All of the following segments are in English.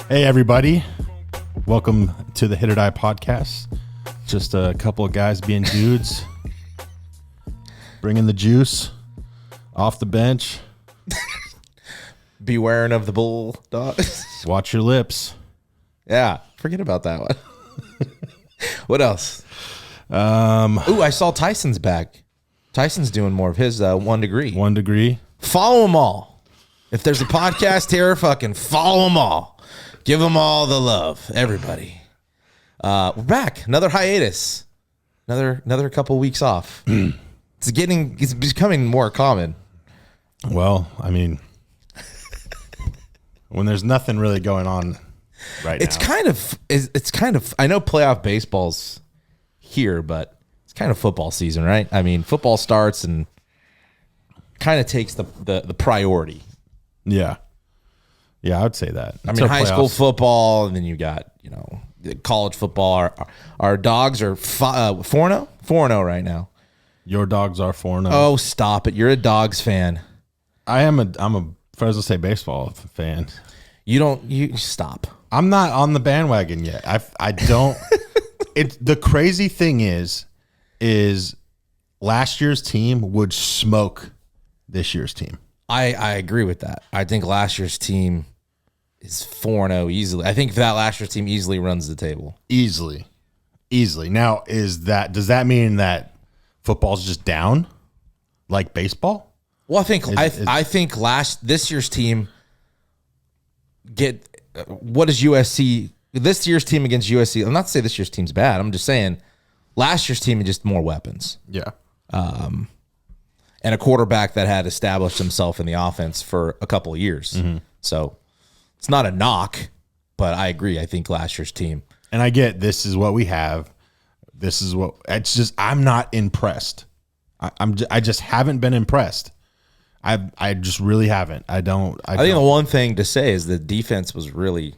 Hey, everybody. Welcome to the HIT.OR.DIE podcast. Just a couple of guys being dudes. Bringing the juice off the bench. Bewaring of the bulldog. Watch your lips. Yeah, forget about that one. What else? I saw Tyson's back. Tyson's doing more of his 1 degree. 1 degree. Follow them all. If there's a podcast here, fucking follow them all. Give them all the love, everybody. We're back. Another hiatus. Another couple weeks off. It's becoming more common. Well, I mean, when there's nothing really going on right now. It's kind of. I know playoff baseball's here, but it's kind of football season, right? I mean, football starts and kind of takes the priority. Yeah. Yeah, I would say that. I mean, high school football, and then you got, college football. Our dogs are 4-0? 4-0 right now. Your dogs are 4-0. Oh, stop it. You're a dogs fan. I'm a Fresno State baseball fan. You stop. I'm not on the bandwagon yet. I don't. It's the crazy thing is last year's team would smoke this year's team. I agree with that. I think last year's team is 4-0 easily. I think that last year's team easily runs the table. Easily. Now, does that mean that football's just down like baseball? Well, I think this year's team what is USC? This year's team against USC. I'm not to say this year's team's bad. I'm just saying last year's team had just more weapons. Yeah. And a quarterback that had established himself in the offense for a couple of years. Mm-hmm. So it's not a knock, but I agree. I think last year's team. And I get this is what we have. This is what it's just. I'm not impressed. I just haven't been impressed. I just really haven't. I think the one thing to say is the defense was really,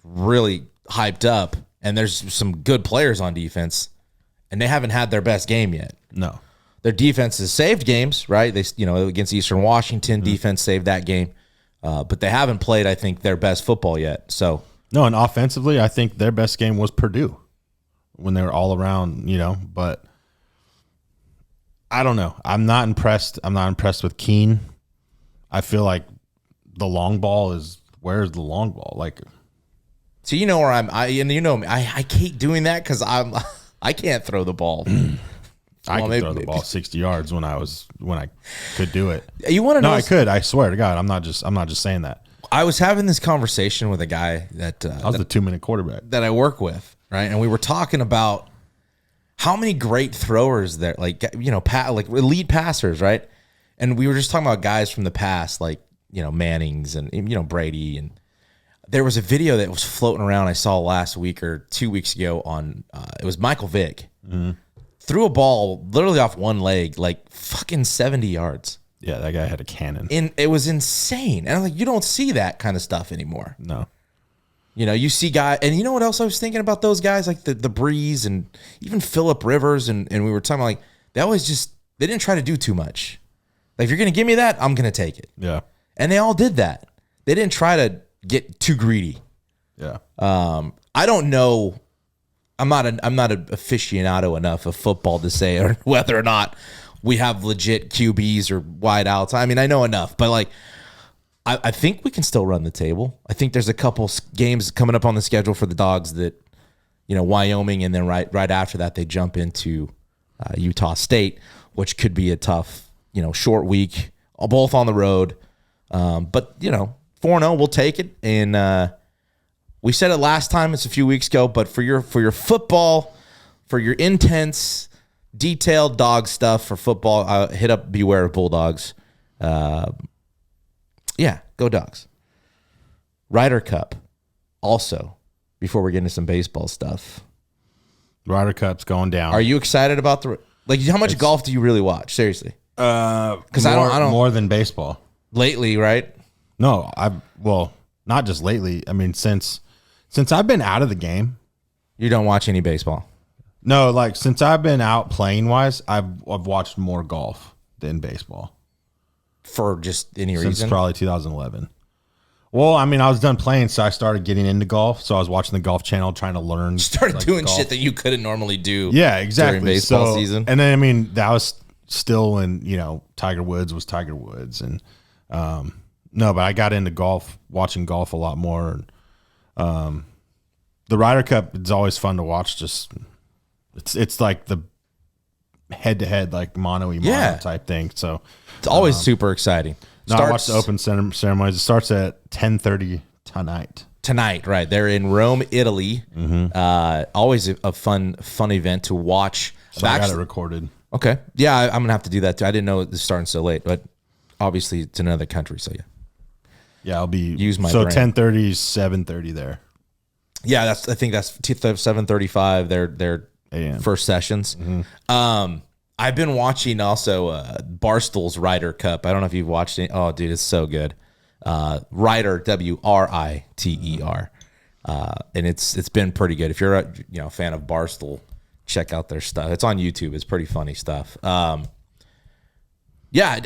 really hyped up, and there's some good players on defense, and they haven't had their best game yet. No. Their defense has saved games, right? They, against Eastern Washington, defense saved that game, but they haven't played, I think, their best football yet. So no, and offensively, I think their best game was Purdue when they were all around, But I don't know. I'm not impressed. I'm not impressed with Keene. I feel like the long ball is where's the long ball? Like, so where I hate doing that because I can't throw the ball. I could throw the ball 60 yards when I could do it. You want to know? No, I could. I swear to God, I'm not just saying that. I was having this conversation with a guy that I was the 2-minute quarterback that I work with, right? And we were talking about how many great throwers there, like like elite passers, right? And we were just talking about guys from the past, like Mannings and Brady. And there was a video that was floating around I saw last week or 2 weeks ago on it was Michael Vick. Mm-hmm. Threw a ball literally off one leg, like fucking 70 yards. Yeah, that guy had a cannon. And it was insane. And I'm like, you don't see that kind of stuff anymore. No. You see guys, and you know what else I was thinking about those guys, like the Breeze and even Phillip Rivers, and we were talking like they didn't try to do too much. Like, if you're going to give me that, I'm going to take it. Yeah. And they all did that. They didn't try to get too greedy. Yeah. I don't know. I'm not an aficionado enough of football to say whether or not we have legit QBs or wideouts. I mean, I know enough, but like, I think we can still run the table. I think there's a couple games coming up on the schedule for the Dogs that, Wyoming, and then right after that they jump into Utah State, which could be a tough, short week, both on the road. But 4-0, we'll take it, and we said it last time. It's a few weeks ago, but for your football, for your intense, detailed dog stuff for football, hit up Beware of Bulldogs. Yeah, go Dogs. Ryder Cup, also. Before we get into some baseball stuff, Ryder Cup's going down. Are you excited about how much golf do you really watch? Seriously, because I don't more than baseball lately, right? No, not just lately. I mean, since I've been out of the game, you don't watch any baseball. No, like since I've been out playing wise, I've watched more golf than baseball. For just any reason? Since probably 2011. Well, I mean, I was done playing, so I started getting into golf. So I was watching the Golf Channel, trying to learn. Started like, doing golf. shit that you couldn't normally do. Yeah, exactly. During baseball season. And then, I mean, that was still when, Tiger Woods was Tiger Woods. And no, but I got into golf, watching golf a lot more. And, the Ryder Cup is always fun to watch. Just it's like the head-to-head, like mono type thing. So it's always super exciting. No, I watched the open ceremonies. It starts at 10:30 tonight. Tonight, right? They're in Rome, Italy. Always a fun event to watch. So I got it recorded. Okay, yeah, I'm gonna have to do that too. I didn't know it was starting so late, but obviously it's another country, so yeah. I'll be use my so brain. 10:30, 7:30 there. Yeah, I think that's 7:35. Their AM. first sessions. I've been watching also Barstool's Ryder Cup. I don't know if you've watched it. Oh, dude, it's so good. Ryder, WRITER, and it's been pretty good. If you're a fan of Barstool, check out their stuff. It's on YouTube. It's pretty funny stuff. Yeah,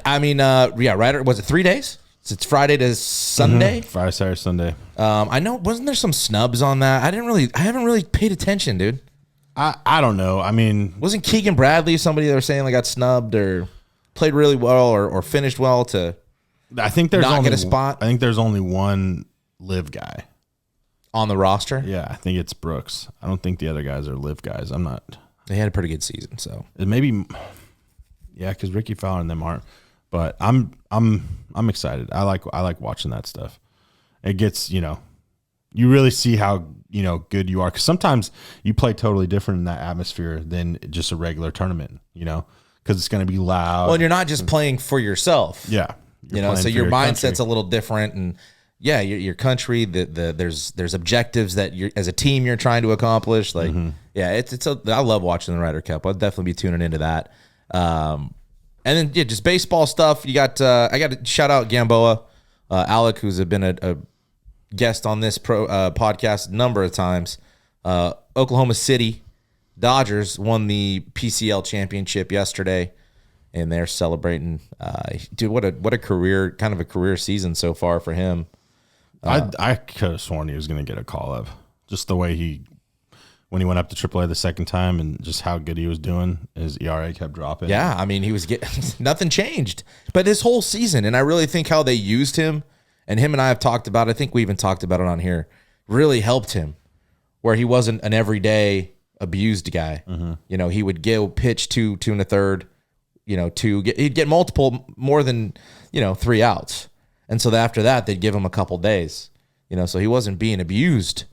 I mean, Ryder, was it 3 days? It's Friday to Sunday. Friday, Saturday, Sunday. I know. Wasn't there some snubs on that? I haven't really paid attention, dude. I don't know. I mean, Wasn't Keegan Bradley somebody they were saying got snubbed or played really well or finished well to I think there's not only get a spot I think there's only one live guy on the roster? Yeah, I think it's Brooks. I don't think the other guys are live guys. I'm not. They had a pretty good season, so Maybe, yeah, because Ricky Fowler and them aren't. But I'm excited. I like watching that stuff. It gets you really see how good you are, because sometimes you play totally different in that atmosphere than just a regular tournament. Because it's going to be loud. Well, and you're not just playing for yourself. Yeah, So your mindset's a little different, and yeah, your country. There's objectives that you as a team you're trying to accomplish. Like yeah, I love watching the Ryder Cup. I'll definitely be tuning into that. And then just baseball stuff. You got I got to shout out Gamboa, Alec, who's been a guest on this podcast a number of times. Oklahoma City Dodgers won the PCL championship yesterday, and they're celebrating. Dude, what a career season so far for him. I could have sworn he was going to get a call up, just the way when he went up to AAA the second time, and just how good he was doing. His ERA kept dropping. Yeah, I mean, he was nothing changed, but his whole season, and I really think how they used him, and him and I have talked about. I think we even talked about it on here. Really helped him, where he wasn't an everyday abused guy. He would go pitch two and a third. He'd get multiple more than 3 outs, and so after that they'd give him a couple days. So he wasn't being abused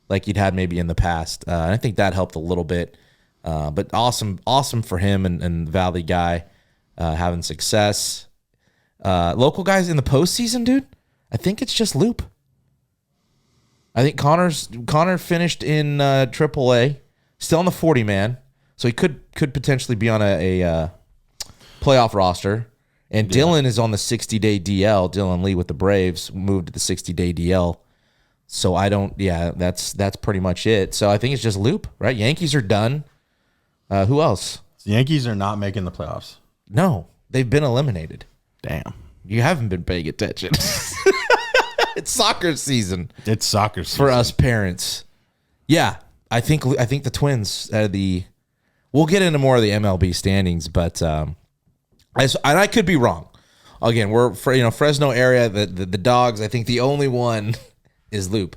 like he'd had maybe in the past. And I think that helped a little bit. But awesome for him and Valley guy having success. Local guys in the postseason, dude. I think it's just Loop. I think Connor finished in AAA, still on the 40-man, so he could potentially be on a playoff roster. And Dylan is on the 60-day DL. Dylan Lee with the Braves moved to the 60-day DL. So that's pretty much it. So I think it's just Loop, right? Yankees are done. Who else? The Yankees are not making the playoffs. No, they've been eliminated. Damn. You haven't been paying attention. It's soccer season. It's soccer season for us parents. Yeah, I think the Twins. We'll get into more of the MLB standings, but I could be wrong. Again, we're Fresno area. The Dogs. I think the only one is Loop,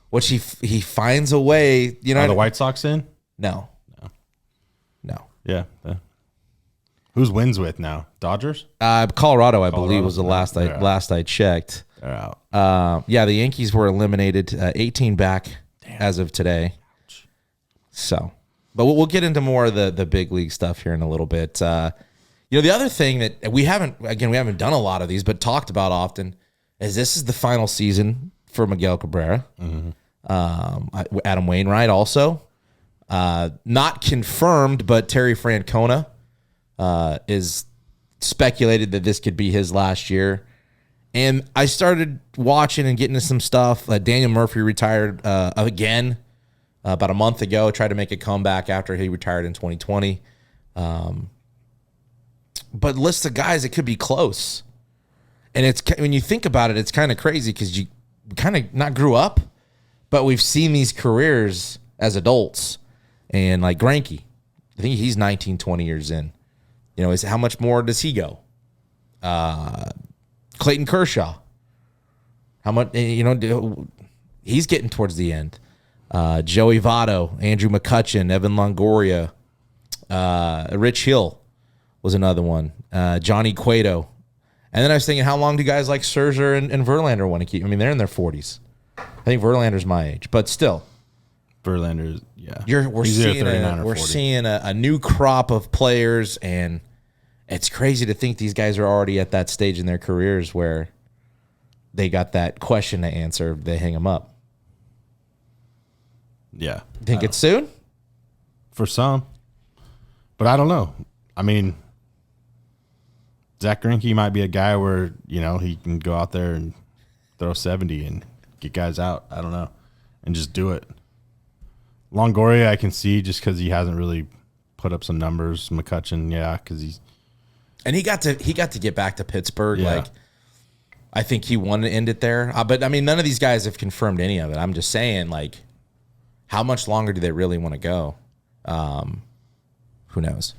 which he finds a way. Are the White Sox in? No. Yeah. Who's wins with now? Dodgers? Colorado, I believe, was the last I checked. They're out. Yeah, the Yankees were eliminated, 18 back as of today. Ouch. So, but we'll get into more of the big league stuff here in a little bit. The other thing that we haven't done a lot of these, but talked about often, is this is the final season for Miguel Cabrera. Adam Wainwright also. Not confirmed, but Terry Francona is speculated that this could be his last year. And I started watching and getting into some stuff. Daniel Murphy retired again about a month ago, tried to make a comeback after he retired in 2020. But list of guys, it could be close. And it's when you think about it, it's kind of crazy because you kind of not grew up, but we've seen these careers as adults. And like Greinke, I think he's 19, 20 years in. You know, how much more does he go? Clayton Kershaw, how much? You know, he's getting towards the end. Joey Votto, Andrew McCutchen, Evan Longoria, Rich Hill was another one. Johnny Cueto. And then I was thinking, how long do guys like Scherzer and Verlander want to keep? I mean, they're in their 40s. I think Verlander's my age, but still. Verlander's, yeah. We're seeing a new crop of players, and it's crazy to think these guys are already at that stage in their careers where they got that question to answer. They hang them up. Yeah. Think it's soon? For some. But I don't know. I mean, Zach Greinke might be a guy where, you know, he can go out there and throw 70 and get guys out. I don't know. And just do it. Longoria, I can see just because he hasn't really put up some numbers. McCutchen, yeah, because he's. And he got to get back to Pittsburgh. Yeah. Like, I think he wanted to end it there. But, I mean, none of these guys have confirmed any of it. I'm just saying, like, how much longer do they really want to go? Who knows?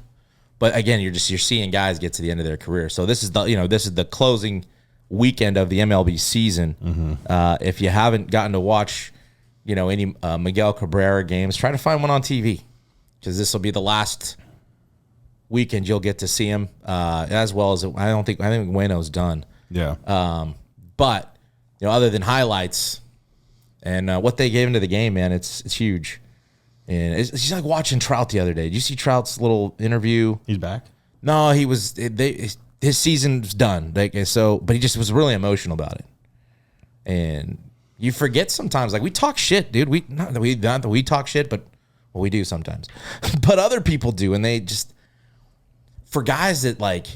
But again, you're seeing guys get to the end of their career. So this is the closing weekend of the MLB season. Mm-hmm. If you haven't gotten to watch, you know, any Miguel Cabrera games, try to find one on TV because this will be the last weekend you'll get to see him. As well as I think Bueno's done. Yeah. But you know, other than highlights and what they gave into the game, man, it's huge. And it's like watching Trout the other day. Did you see Trout's little interview? He's back? No, he was. His season's done. Like, so, but he just was really emotional about it. And you forget sometimes. Like, we talk shit, dude. Not that we talk shit, but well, we do sometimes. But other people do, and they just for guys that like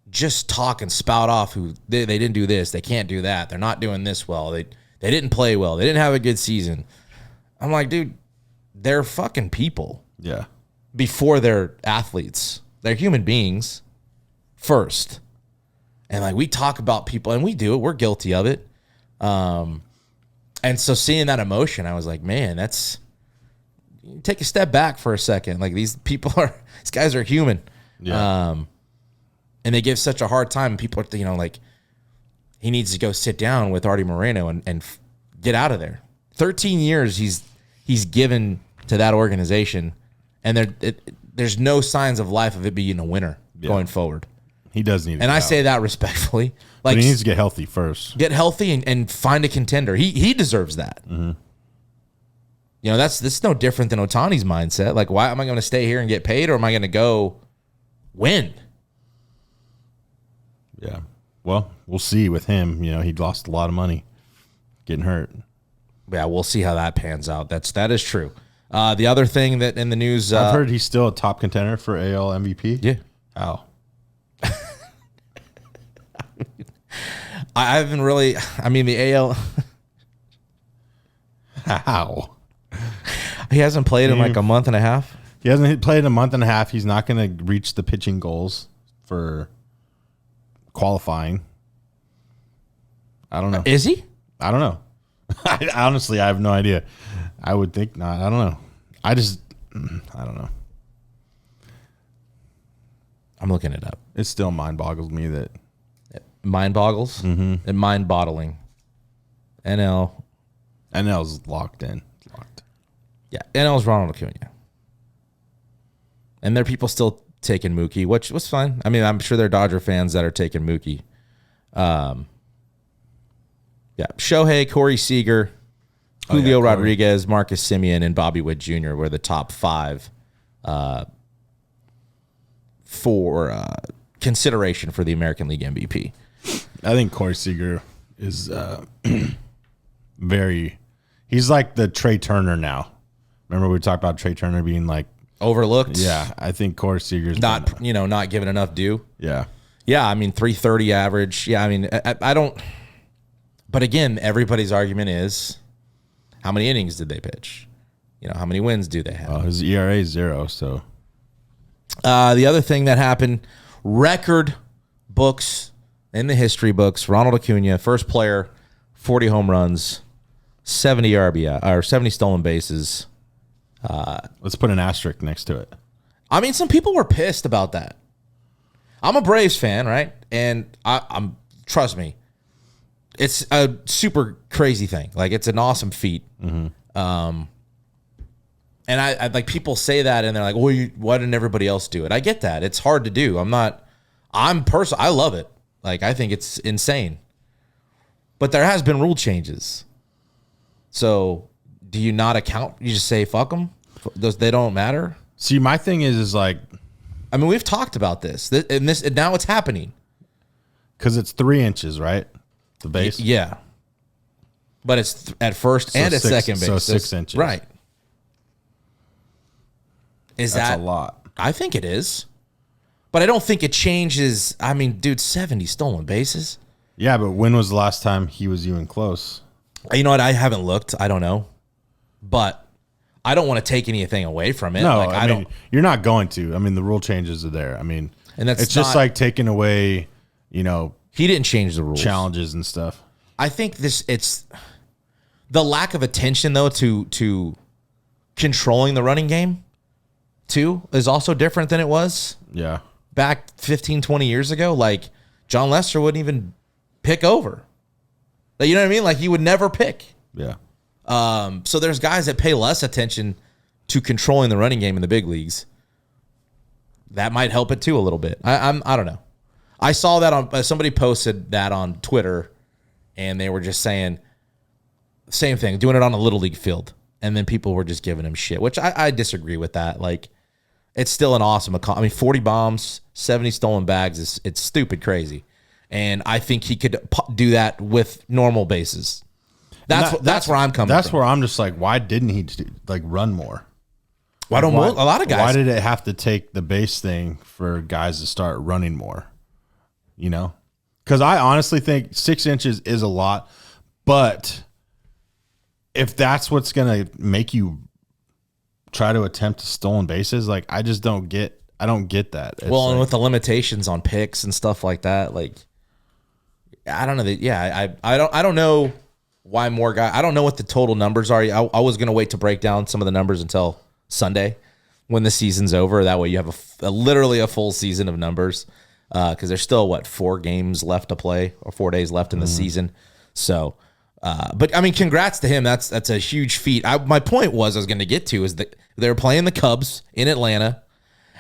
just talk and spout off who they didn't do this, they can't do that, they're not doing this well, they didn't play well, they didn't have a good season. I'm like, dude. They're fucking people. Yeah. Before they're athletes. They're human beings first. And like we talk about people and we do it. We're guilty of it. And so seeing that emotion, I was like, man, take a step back for a second. Like these guys are human. Yeah. And they give such a hard time. People are, you know, like he needs to go sit down with Artie Moreno and get out of there. 13 years he's given to that organization, and there's no signs of life of it being a winner going forward. He does need to and I say that respectfully. Like, but he needs to get healthy first. Get healthy and find a contender. He deserves that. Mm-hmm. You know, that's no different than Ohtani's mindset. Like, why am I going to stay here and get paid, or am I going to go win? Yeah. Well, we'll see with him. You know, he lost a lot of money getting hurt. Yeah, we'll see how that pans out. That is true. The other thing that in the news, I've heard he's still a top contender for AL MVP. Yeah. How? I haven't really. I mean, the AL. How? He hasn't played in like a month and a half. He hasn't played in a month and a half. He's not going to reach the pitching goals for qualifying. I don't know. Is he? I don't know. Honestly, I have no idea. I would think not. I don't know. I don't know. I'm looking it up. It still mind boggles me that. Mind boggles? Mm-hmm. And mind bottling. NL's locked in. Locked. Yeah, NL's Ronald Acuna. And there are people still taking Mookie, which was fine. I mean, I'm sure there are Dodger fans that are taking Mookie. Yeah, Shohei, Corey Seager, Julio Rodriguez, Marcus Semien, and Bobby Witt Jr. were the top five for consideration for the American League MVP. I think Corey Seager is he's like the Trey Turner now. Remember we talked about Trey Turner being like overlooked? Yeah, I think Corey Seager's not given enough due. Yeah. Yeah, I mean 330 average. Yeah, I mean I don't. But again, everybody's argument is, how many innings did they pitch? You know, how many wins do they have? Well, his ERA is 0, so. The other thing that happened, record books in the history books. Ronald Acuna, first player, 40 home runs, 70 RBI or 70 stolen bases. Let's put an asterisk next to it. I mean, some people were pissed about that. I'm a Braves fan, right? And I'm trust me, it's a super crazy thing. Like, it's an awesome feat. And I like, people say that and they're like, well, why didn't everybody else do it? I get that. It's hard to do. I love it. Like, I think it's insane. But there has been rule changes. So do you not account? You just say, fuck them? They don't matter? See, my thing is like, I mean, we've talked about this, and now it's happening. Because it's 3 inches, right? The base? Yeah. But it's at first and at second base. So 6 inches. Right. That's a lot. I think it is. But I don't think it changes. I mean, dude, 70 stolen bases. Yeah, but when was the last time he was even close? You know what? I haven't looked. I don't know. But I don't want to take anything away from it. No, like, I mean, you're not going to. I mean, the rule changes are there. I mean, and it's just like taking away, he didn't change the rules. Challenges and stuff. I think it's the lack of attention, though, to controlling the running game, too, is also different than it was. Yeah. Back 15, 20 years ago. Like, John Lester wouldn't even pick over. Like, you know what I mean? Like, he would never pick. Yeah. So there's guys that pay less attention to controlling the running game in the big leagues. That might help it too a little bit. I don't know. I saw that on somebody posted that on Twitter, and they were just saying same thing, doing it on a little league field, and then people were just giving him shit, which I disagree with that. Like, it's still an awesome. I mean, 40 bombs, 70 stolen bags. It's stupid crazy, and I think he could do that with normal bases. That's where I'm coming from. That's where I'm just like, why didn't he run more? Why don't a lot of guys? Why did it have to take the base thing for guys to start running more? Because I honestly think 6 inches is a lot, but if that's what's gonna make you try to attempt stolen bases, like, I just don't get. I don't get that. It's and with the limitations on picks and stuff like that, like, I don't know. I don't know. Why more guys? I don't know what the total numbers are. I was going to wait to break down some of the numbers until Sunday when the season's over. That way you have literally a full season of numbers because there's still, 4 games left to play or 4 days left in the season. So, but, I mean, congrats to him. That's a huge feat. My point I was going to get to is that they were playing the Cubs in Atlanta,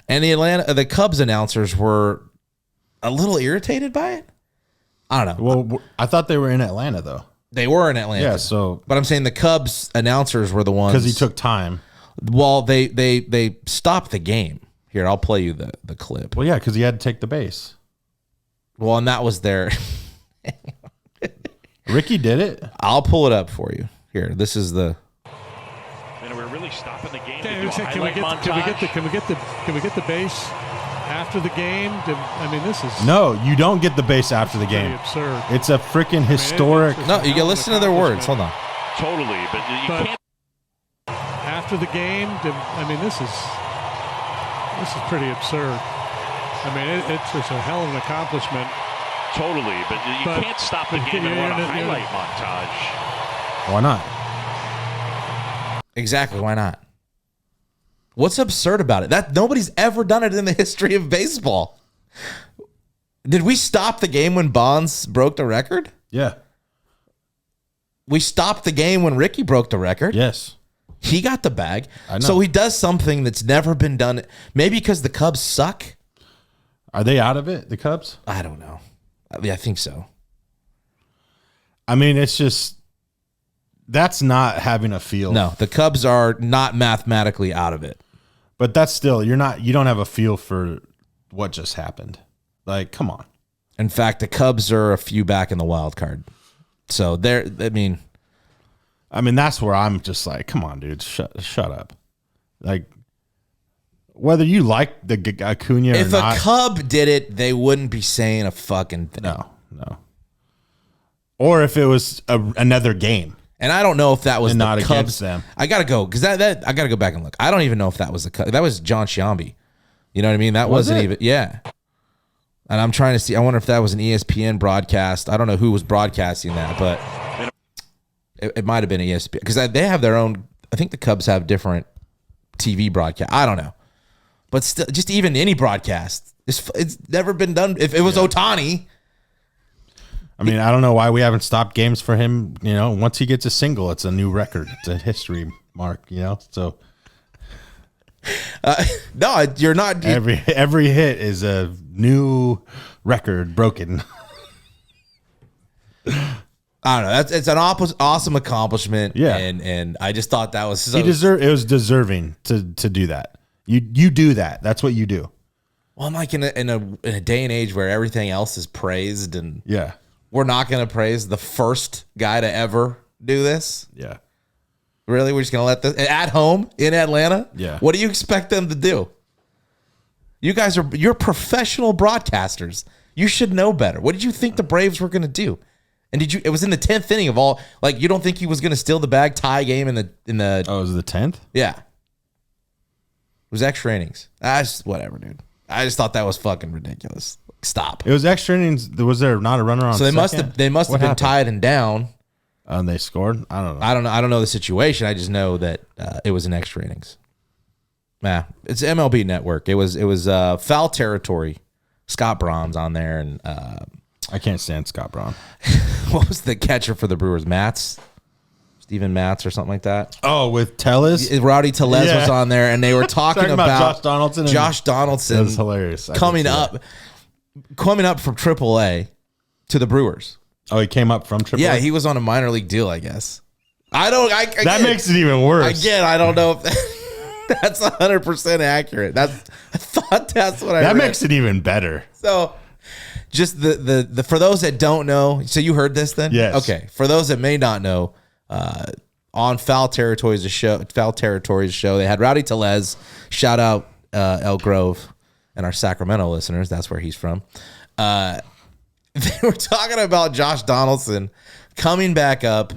and the Cubs announcers were a little irritated by it. I don't know. Well, I thought they were in Atlanta, though. They were in Atlanta. Yeah, so. But I'm saying the Cubs announcers were the ones. Because he took time. Well, they stopped the game. Here, I'll play you the clip. Well, yeah, because he had to take the base. Well, and that was their. Ricky did it. I'll pull it up for you. Here, this is the. And we're really stopping the game. Can we get the base after the game? This is no. You don't get the base after the game. Absurd. It's a freaking historic. No, you can listen to their words. Hold on. Totally, but you can't. After the game, this is pretty absurd. It's just a hell of an accomplishment. Totally, but you can't stop the game and want a highlight montage. Why not? Exactly. Why not? What's absurd about it? That nobody's ever done it in the history of baseball. Did we stop the game when Bonds broke the record? Yeah. We stopped the game when Ricky broke the record. Yes. He got the bag. I know. So he does something that's never been done. Maybe because the Cubs suck. Are they out of it, the Cubs? I don't know. Yeah, I think so. It's just that's not having a feel. No, the Cubs are not mathematically out of it. But that's still you don't have a feel for what just happened. Like, come on. In fact, the Cubs are a few back in the wild card. So that's where I'm just like, come on, dude, shut up. Like, whether you like the Acuna or if not. a Cub did it, they wouldn't be saying a fucking thing. No. Or if it was another game. And I don't know if that was and the not Cubs. Against them. I gotta go because that I gotta go back and look. I don't even know if that was the Cubs. That was John Sciambi. You know what I mean? That wasn't even. Yeah. And I'm trying to see. I wonder if that was an ESPN broadcast. I don't know who was broadcasting that, but it might have been ESPN because they have their own. I think the Cubs have different TV broadcast. I don't know, but still, just even any broadcast, it's never been done. If it was Ohtani, I mean, I don't know why we haven't stopped games for him. You know, once he gets a single, it's a new record. It's a history mark. You know, so no, you're not. Every hit is a new record broken. I don't know. It's an awesome accomplishment. Yeah, and I just thought that was so. It was deserving to do that. You do that. That's what you do. Well, I'm like in a day and age where everything else is praised, and Yeah, we're not going to praise the first guy to ever do this. yeah. Really, we're just going to let this at home in Atlanta. Yeah. What do you expect them to do? You're professional broadcasters. You should know better. What did you think the Braves were going to do? And it was in the 10th inning of all. Like, you don't think he was going to steal the bag, tie game in the. Oh, it was the 10th? Yeah. It was extra innings. Whatever, dude. I just thought that was fucking ridiculous. Stop. It was extra innings. Was there not a runner on? So they must have been happened? tied and down. And they scored. I don't know. I don't know the situation. I just know that it was an extra innings. Yeah, it's MLB Network. It was Foul Territory. Scott Braun's on there, and I can't stand Scott Braun. what was the catcher for the Brewers? Steven Matz or something like that. Oh, with Tellez? Rowdy Tellez was on there, and they were talking about Josh Donaldson. Josh Donaldson. That was hilarious. Coming up from AAA to the Brewers. Oh, he came up from AAA? Yeah, he was on a minor league deal, I guess. That makes it even worse. Again, I don't know if that's 100% accurate. I thought that's what I read. That makes it even better. So, just the for those that don't know, so you heard this then? Yes. Okay. For those that may not know, on Foul Territories show, they had Rowdy Tellez. Shout out El Grove and our Sacramento listeners. That's where he's from. They were talking about Josh Donaldson coming back up,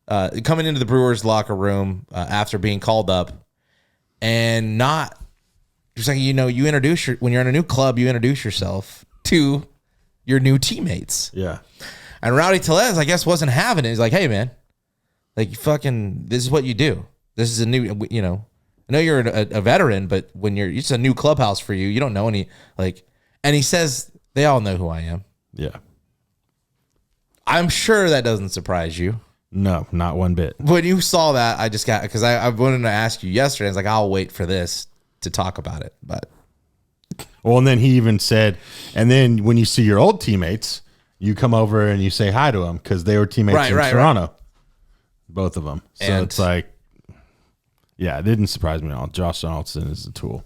coming into the Brewers locker room after being called up, and not just like when you're in a new club, you introduce yourself to your new teammates. Yeah. And Rowdy Tellez, I guess, wasn't having it. He's like, hey man, like fucking, this is what you do. This is a new, I know you're a veteran, but when it's a new clubhouse for you, you don't know any and he says they all know who I am. Yeah. I'm sure that doesn't surprise you. No, not one bit. When you saw that, I just got, because I wanted to ask you yesterday. I was like, I'll wait for this to talk about it. But well, and then he even said, and then when you see your old teammates, you come over and you say hi to them because they were teammates in Toronto. Both of them. So it's like, yeah, it didn't surprise me at all. Josh Donaldson is a tool.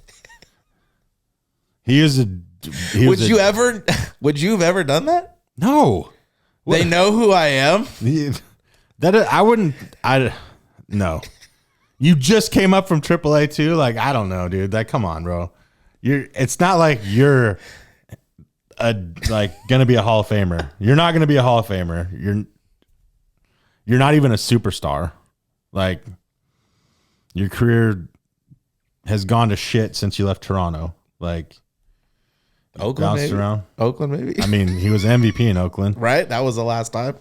Would you have ever done that? They No. know who I am. No. You just came up from AAA too. Like, I don't know, dude. Like, come on, bro. It's not like you're gonna be a Hall of Famer. You're not gonna be a Hall of Famer. You're not even a superstar. Like, your career has gone to shit since you left Toronto. Like, Oakland, maybe. Around. Oakland, maybe. I mean, he was MVP in Oakland. Right? That was the last time.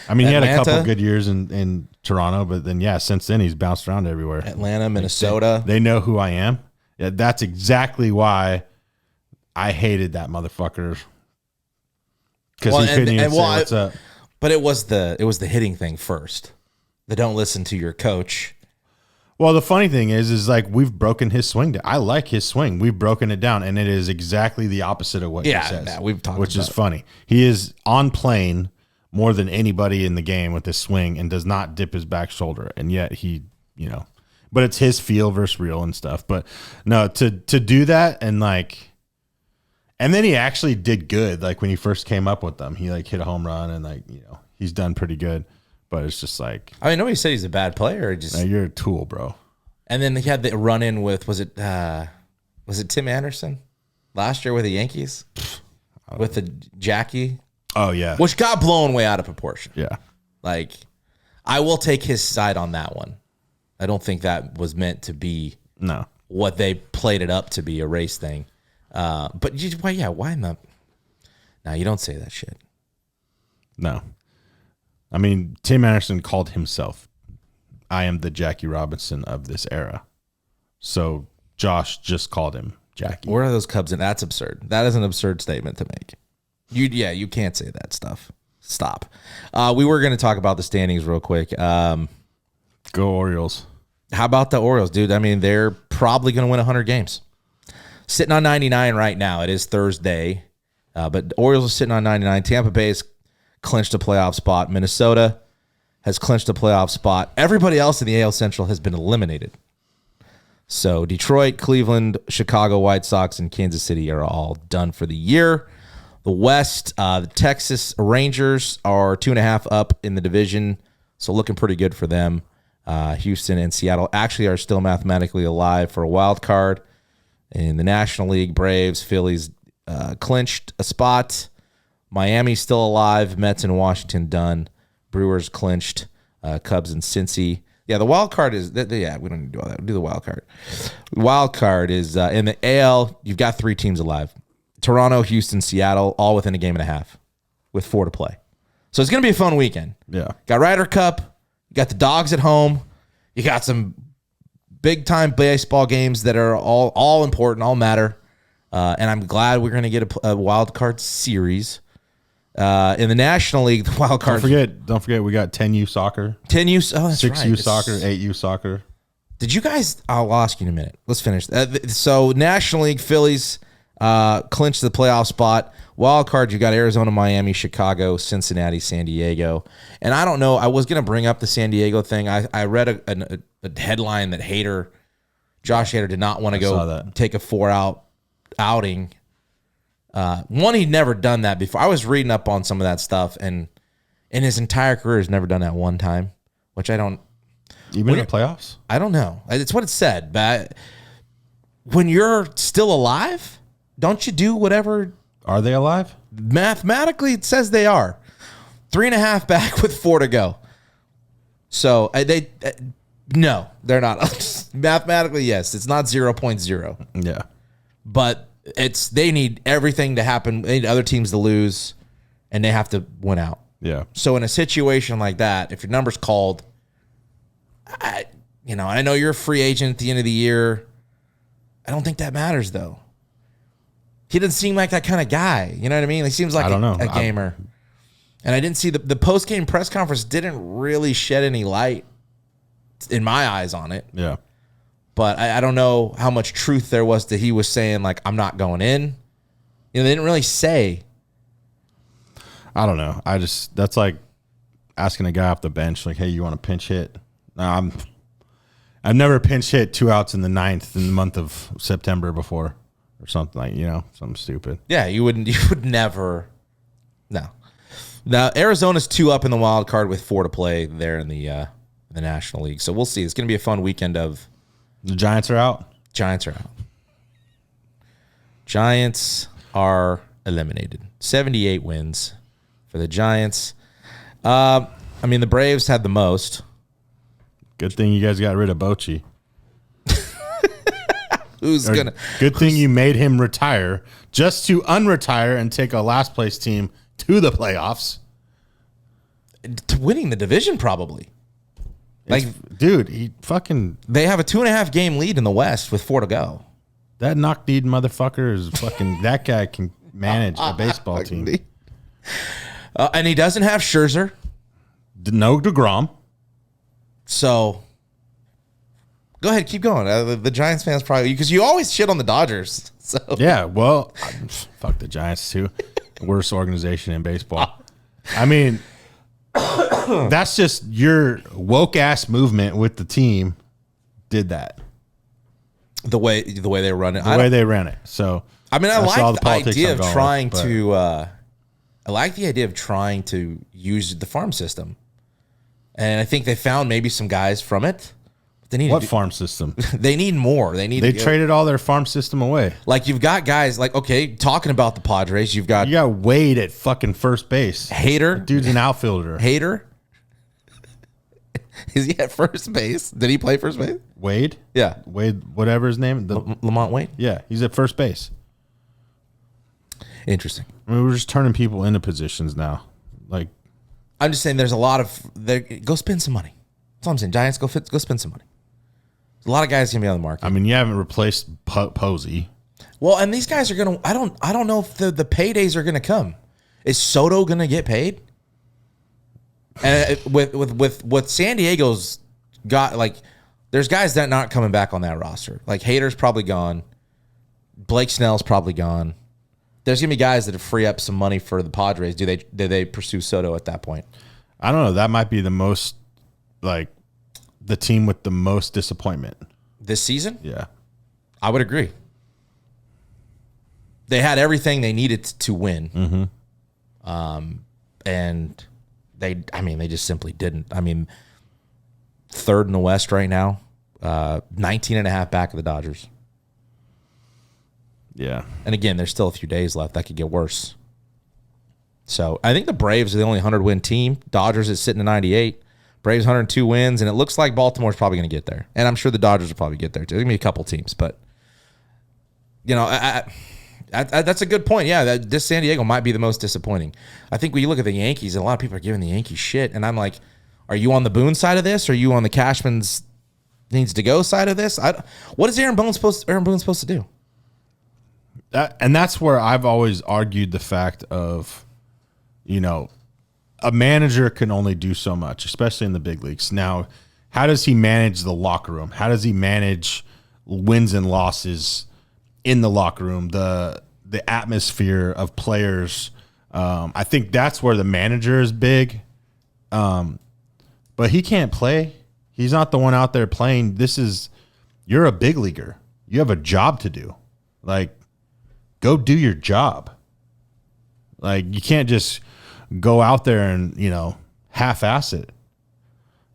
I mean, Atlanta. He had a couple good years in Toronto, but then, yeah, since then, he's bounced around everywhere. Atlanta, Minnesota. They know who I am. Yeah, that's exactly why I hated that motherfucker. Because he couldn't even say what's up. But it was the hitting thing first. They don't listen to your coach. Well, the funny thing is like we've broken his swing. I like his swing. We've broken it down, and it is exactly the opposite of what he says. Yeah, we've talked which about is funny. He is on plane more than anybody in the game with his swing and does not dip his back shoulder, and yet he, but it's his feel versus real and stuff. But no, to do that and and then he actually did good. Like when he first came up with them, he hit a home run and he's done pretty good. But it's just like, I mean, nobody said he's a bad player. You're a tool, bro. And then he had the run in with was it Tim Anderson last year with the Yankees with the Jackie? Oh yeah, which got blown way out of proportion. Yeah, I will take his side on that one. I don't think that was meant to be what they played it up to be, a race thing. But why Now, you don't say that shit. No. I mean, Tim Anderson called himself, I am the Jackie Robinson of this era. So Josh just called him Jackie. Where are those Cubs in? That's absurd. That is an absurd statement to make. You can't say that stuff. Stop. We were going to talk about the standings real quick. Go Orioles. How about the Orioles, dude? I mean, they're probably going to win 100 games. Sitting on 99 right now. It is Thursday. But the Orioles are sitting on 99. Tampa Bay has clinched a playoff spot. Minnesota has clinched a playoff spot. Everybody else in the AL Central has been eliminated. So Detroit, Cleveland, Chicago White Sox, and Kansas City are all done for the year. The West, the Texas Rangers are 2.5 up in the division, so looking pretty good for them. Houston and Seattle actually are still mathematically alive for a wild card. In the National League, Braves, Phillies clinched a spot. Miami's still alive. Mets and Washington done. Brewers clinched. Cubs and Cincy. Yeah, the wild card is, we don't need to do all that. We'll do the wild card. Wild card is in the AL, you've got 3 teams alive. Toronto, Houston, Seattle, all within a game and a half with 4 to play. So it's going to be a fun weekend. Yeah. Got Ryder Cup. You got the Dogs at home. You got some big-time baseball games that are all important, all matter. And I'm glad we're going to get a wild card series. In the National League, the wild card. Don't forget, we got 10U soccer. 10U, oh, that's 6U right. soccer, 8U soccer. Did you guys? I'll ask you in a minute. Let's finish. So National League, Phillies clinched the playoff spot. Wild card, you got Arizona, Miami, Chicago, Cincinnati, San Diego. And I don't know. I was going to bring up the San Diego thing. I read a headline that Josh Hader did not want to go take a 4-out outing. One, he'd never done that before. I was reading up on some of that stuff, and in his entire career, he's never done that one time, which I don't. Even in the playoffs? I don't know. It's what it said. But when you're still alive, don't you do whatever? Are they alive? Mathematically, it says they are. 3.5 back with 4 to go. So no, they're not. Mathematically, yes. It's not 0.0. Yeah. But they need everythting to happen. They need other teams to lose, and they have to win out. Yeah. So in a situation like that, if your number's called, I know you're a free agent at the end of the year. I don't think that matters, though. He doesn't seem like that kind of guy. You know what I mean? He seems like a gamer. And I didn't see the post-game press conference didn't really shed any light in my eyes on it. Yeah. But I don't know how much truth there was that he was saying, like, I'm not going in. They didn't really say. I don't know. That's like asking a guy off the bench, like, hey, you want to pinch hit? No, I've never pinch hit 2 outs in the 9th in the month of September before or something like, something stupid. Yeah, you would never. No. Now, Arizona's 2 up in the wild card with 4 to play there in the National League. So we'll see. It's going to be a fun weekend of. The Giants are out? Giants are out. Giants are eliminated. 78 wins for the Giants. The Braves had the most. Good thing you guys got rid of Bochy. Good thing you made him retire just to unretire and take a last place team to the playoffs. To winning the division, probably. Dude, he fucking. They have a 2.5 game lead in the West with 4 to go. That knock-kneed motherfucker is fucking. That guy can manage a baseball team. And he doesn't have Scherzer. No DeGrom. So, go ahead, keep going. The Giants fans probably, because you always shit on the Dodgers. So yeah, well, fuck the Giants too. Worst organization in baseball. I mean, that's just your woke ass movement with the team. Did that the way they run it? The way they ran it. So I mean, I like the idea of trying with, to. I like the idea of trying to use the farm system. And I think they found maybe some guys from it. They need farm system? They need more. They traded all their farm system away. Like, you've got guys like, okay, talking about the Padres, you got Wade at fucking first base. Hater. That dude's an outfielder. Hater. Is he at first base? Did he play first base? Wade? Yeah. Wade, whatever his name. Lamont Wade? Yeah, he's at first base. Interesting. I mean, we're just turning people into positions now. Like, I'm just saying there's a lot of go spend some money. That's all I'm saying. Giants, go spend some money. There's a lot of guys going to be on the market. I mean, you haven't replaced Posey. Well, and these guys are going to, I don't know if the paydays are going to come. Is Soto going to get paid? And with what San Diego's got, like, there's guys that are not coming back on that roster. Like, Hader's probably gone. Blake Snell's probably gone. There's going to be guys that free up some money for the Padres. Do they pursue Soto at that point? I don't know. That might be the most, like, the team with the most disappointment. This season? Yeah. I would agree. They had everything they needed to win. Mm-hmm. And they just simply didn't. I mean, third in the West right now, 19.5 back of the Dodgers. Yeah. And again, there's still a few days left. That could get worse. So I think the Braves are the only 100-win team. Dodgers is sitting at 98. Braves 102 wins, and it looks like Baltimore's probably going to get there. And I'm sure the Dodgers will probably get there too. There's going to be a couple teams, but you know, that's a good point. Yeah, this San Diego might be the most disappointing. I think when you look at the Yankees, a lot of people are giving the Yankees shit, and I'm like, are you on the Boone side of this? Or are you on the Cashman's needs to go side of this? What is Aaron Boone supposed to do? And that's where I've always argued the fact of, you know, a manager can only do so much, especially in the big leagues. Now, how does he manage the locker room? How does he manage wins and losses in the locker room, the atmosphere of players? I think that's where the manager is big. But he can't play. He's not the one out there playing. You're a big leaguer. You have a job to do. Like, go do your job. Like, you can't just go out there and, you know, half-ass it.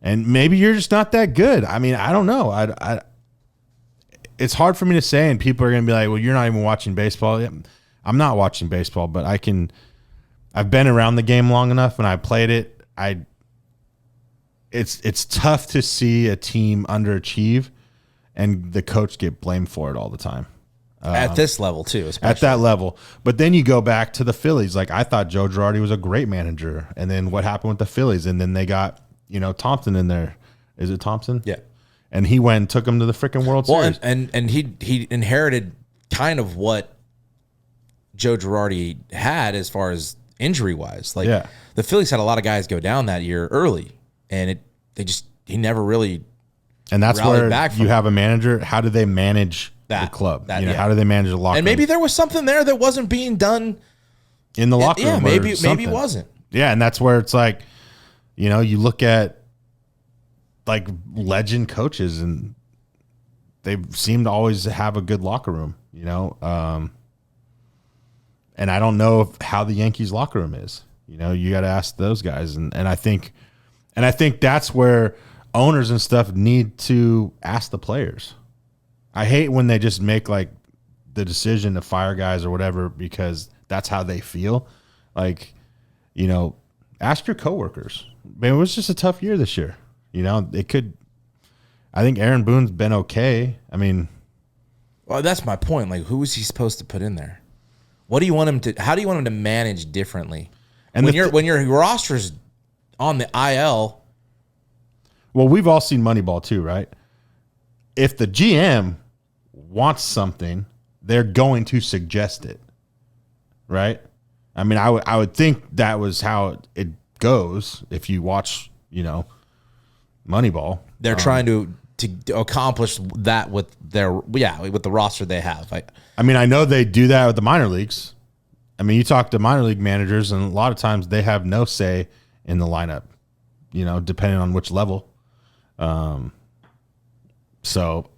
And maybe you're just not that good. I mean, I don't know. It's hard for me to say, and people are going to be like, well, you're not even watching baseball. Yeah, I'm not watching baseball, but I've been around the game long enough, and I played it. It's tough to see a team underachieve and the coach get blamed for it all the time. At this level, too. Especially. At that level. But then you go back to the Phillies. Like, I thought Joe Girardi was a great manager. And then what happened with the Phillies? And then they got, you know, Thompson in there. Is it Thompson? Yeah. And he went and took him to the freaking World Series. And he inherited kind of what Joe Girardi had as far as injury-wise. Like, yeah. The Phillies had a lot of guys go down that year early. And he never really and that's where back you have a manager. How do they manage the club? How do they manage the locker room? And maybe there was something there that wasn't being done in the locker room. Yeah, maybe it wasn't. Yeah, and that's where it's like, you know, you look at like legend coaches and they seem to always have a good locker room, you know. And I don't know how the Yankees locker room is. You know, you got to ask those guys. And I think that's where owners and stuff need to ask the players. I hate when they just make like the decision to fire guys or whatever because that's how they feel. Like, you know, ask your coworkers. Man, it was just a tough year this year. You know, I think Aaron Boone's been okay. I mean, well, that's my point. Like, who is he supposed to put in there? What do you want him to? How do you want him to manage differently? And when your roster's on the IL. Well, we've all seen Moneyball too, right? If the GM wants something, they're going to suggest it, right? I mean, I would think that was how it goes if you watch, you know, Moneyball. They're trying to accomplish that with with the roster they have. I mean, I know they do that with the minor leagues. I mean, you talk to minor league managers, and a lot of times they have no say in the lineup, you know, depending on which level. So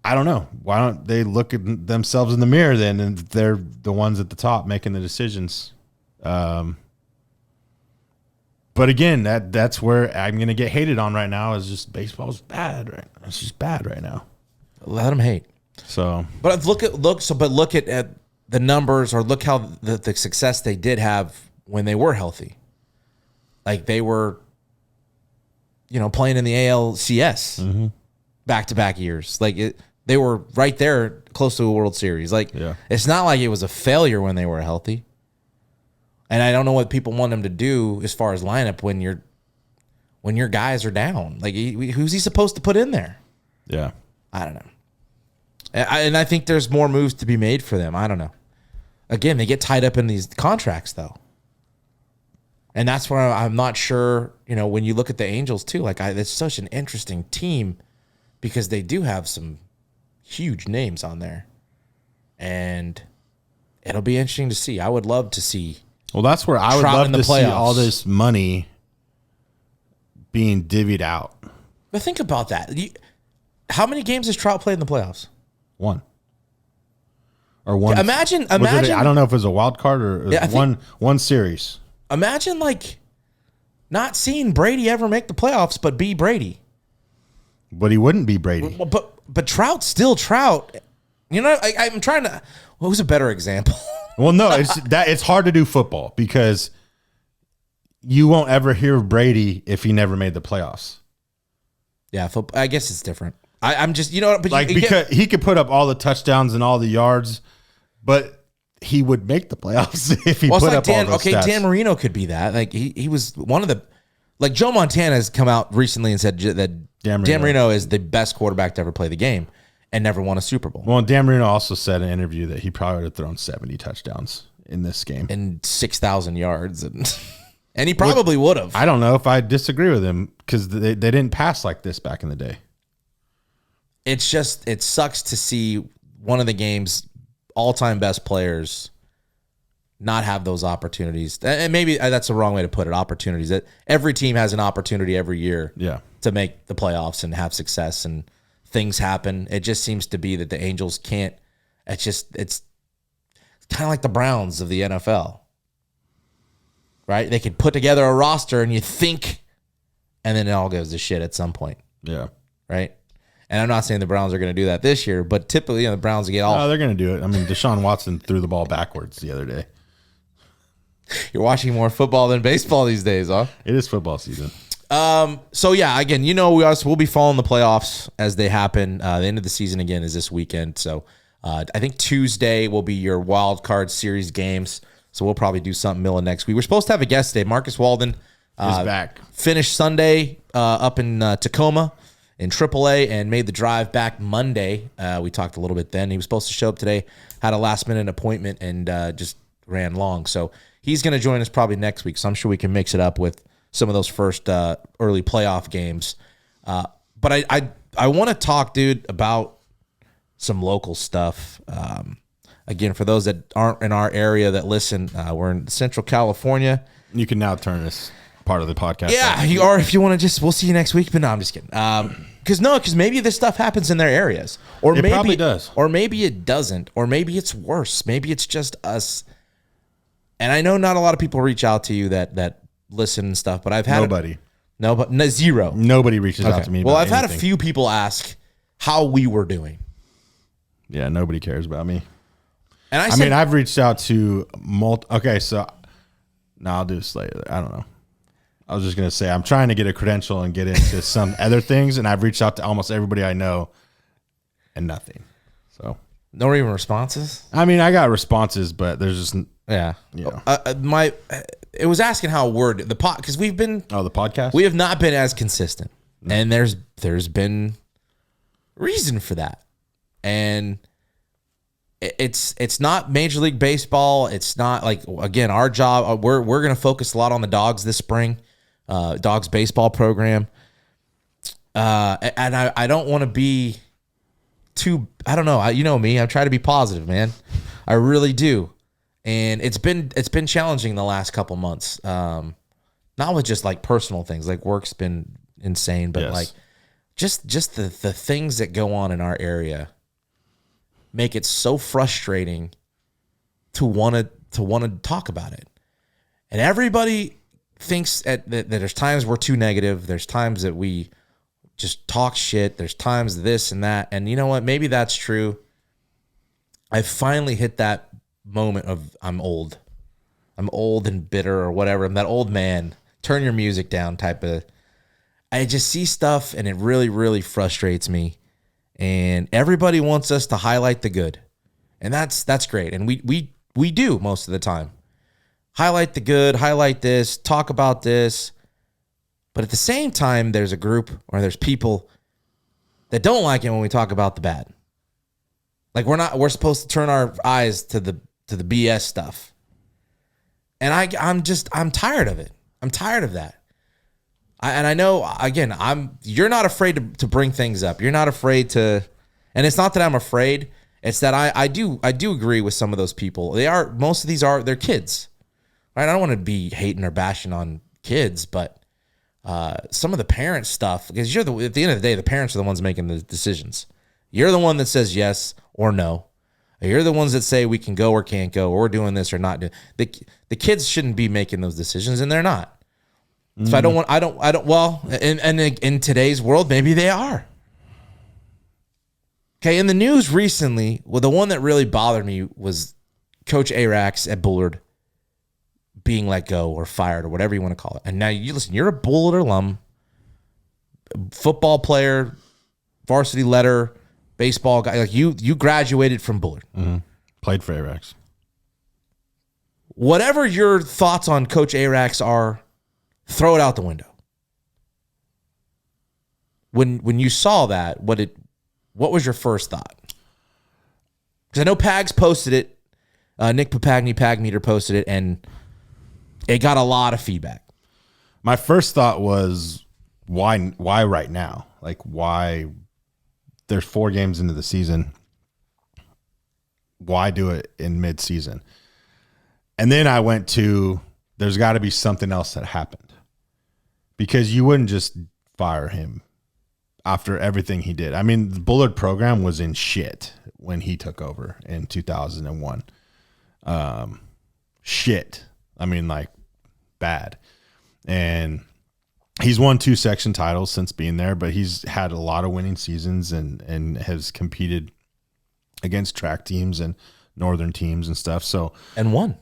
I don't know. Why don't they look at themselves in the mirror then, and they're the ones at the top making the decisions? But again, that's where I'm going to get hated on right now. Is just baseball's bad, right? It's just bad right now. Let them hate. So, but look at the numbers, or look how the success they did have when they were healthy. Like, they were, you know, playing in the ALCS back-to-back years. Like, They were right there close to a World Series. Like, it's not like it was a failure when they were healthy. And I don't know what people want them to do as far as lineup when your guys are down. Like, who's he supposed to put in there? Yeah. I don't know. And I think there's more moves to be made for them. I don't know. Again, they get tied up in these contracts, though. And that's where I'm not sure, when you look at the Angels, too. Like, it's such an interesting team because they do have some huge names on there. And it'll be interesting to see. I would love to see. Well, that's where I would love to see all this money being divvied out. But think about that. How many games has Trout played in the playoffs? One. Or one. Imagine. I don't know if it was a wild card or one series. Imagine, not seeing Brady ever make the playoffs, but be Brady. But he wouldn't be Brady. But Trout's still Trout. I'm trying to. Who's a better example? Well, no, it's hard to do football because you won't ever hear of Brady if he never made the playoffs. Yeah, I guess it's different. I'm just, but because he could put up all the touchdowns and all the yards, but he would make the playoffs if he put up all those stats. Dan Marino could be that. Like he was one of the, like Joe Montana has come out recently and said that Dan Marino is the best quarterback to ever play the game and never won a Super Bowl. Well, Dan Marino also said in an interview that he probably would have thrown 70 touchdowns in this game and 6,000 yards, and he probably would have. I don't know if I disagree with him because they didn't pass like this back in the day. It's just, it sucks to see one of the game's all-time best players not have those opportunities. And maybe that's the wrong way to put it, opportunities. That every team has an opportunity every year to make the playoffs and have success, and things happen. It just seems to be that the Angels can't. It's kind of like the Browns of the NFL, right? They could put together a roster and you think, and then it all goes to shit at some point. Yeah. Right? And I'm not saying the Browns are going to do that this year, but typically the Browns get all. Oh, they're going to do it. I mean, Deshaun Watson threw the ball backwards the other day. You're watching more football than baseball these days, huh? It is football season. So yeah, again, we'll be following the playoffs as they happen. The end of the season again is this weekend. So I think Tuesday will be your wild card series games. So we'll probably do something middle of next week. We're supposed to have a guest today. Marcus Walden is back. Finished Sunday up in Tacoma in AAA and made the drive back Monday. We talked a little bit then. He was supposed to show up today, had a last minute appointment, and just ran long. So he's going to join us probably next week. So I'm sure we can mix it up with some of those first early playoff games. But I want to talk, dude, about some local stuff. Again, for those that aren't in our area that listen, we're in Central California. You can now turn this part of the podcast. Yeah, or if you want to we'll see you next week. But no, I'm just kidding. Because maybe this stuff happens in their areas. Or maybe probably does. Or maybe it doesn't. Or maybe it's worse. Maybe it's just us. And I know not a lot of people reach out to you that listen and stuff, but I've had zero. Nobody reaches out to me. Well, about I've had a anything. few people ask how we were doing. Yeah, nobody cares about me. And I mean, I've reached out to Okay, so now I'll do this later. I don't know. I was just gonna say I'm trying to get a credential and get into some other things, and I've reached out to almost everybody I know, and nothing. So no even responses. I mean, I got responses, but there's just it was asking how we're the pod because we've been the podcast. We have not been as consistent, and there's been reason for that, and it's not Major League Baseball. It's not like, again, our job. We're going to focus a lot on the Dogs this spring, Dogs baseball program, and I don't want to be too. I don't know. You know me. I try to be positive, man. I really do. And it's been challenging the last couple months. Not with just like personal things, like work's been insane, but like just the things that go on in our area make it so frustrating to want to talk about it. And everybody thinks that there's times we're too negative. There's times that we just talk shit. There's times this and that. And you know what? Maybe that's true. I finally hit that moment of I'm old and bitter or whatever. I'm that old man, turn your music down type of. I just see stuff and it really, really frustrates me. And everybody wants us to highlight the good. And that's great. And we do most of the time. Highlight the good, highlight this, talk about this. But at the same time, there's a group or there's people that don't like it when we talk about the bad. Like we're supposed to turn our eyes to the BS stuff. And I'm tired of it. I'm tired of that. And I know, again, you're not afraid to bring things up. You're not afraid to, and it's not that I'm afraid. It's that I do agree with some of those people. Most of these they're kids, right? I don't want to be hating or bashing on kids, but some of the parent stuff, because at the end of the day, the parents are the ones making the decisions. You're the one that says yes or no. You're the ones that say we can go or can't go, or we're doing this or not doing. The kids shouldn't be making those decisions, and they're not. So I don't. Well, and in today's world, maybe they are. Okay, in the news recently, well, the one that really bothered me was Coach Arax at Bullard being let go or fired or whatever you want to call it. And now you're a Bullard alum, football player, varsity letter, baseball guy. Like you graduated from Bullard. Mm-hmm. Played for Arax. Whatever your thoughts on Coach Arax are, throw it out the window. When you saw that, what was your first thought? Because I know Pags posted it. Nick Pagmeter posted it, and it got a lot of feedback. My first thought was, why right now? Like, why? There's 4 games into the season. Why do it in mid-season? And then I went to, there's got to be something else that happened. Because you wouldn't just fire him after everything he did. I mean, the Bullard program was in shit when he took over in 2001. Shit. I mean, like, bad. And he's won 2 section titles since being there, but he's had a lot of winning seasons and has competed against track teams and northern teams and stuff. So And won.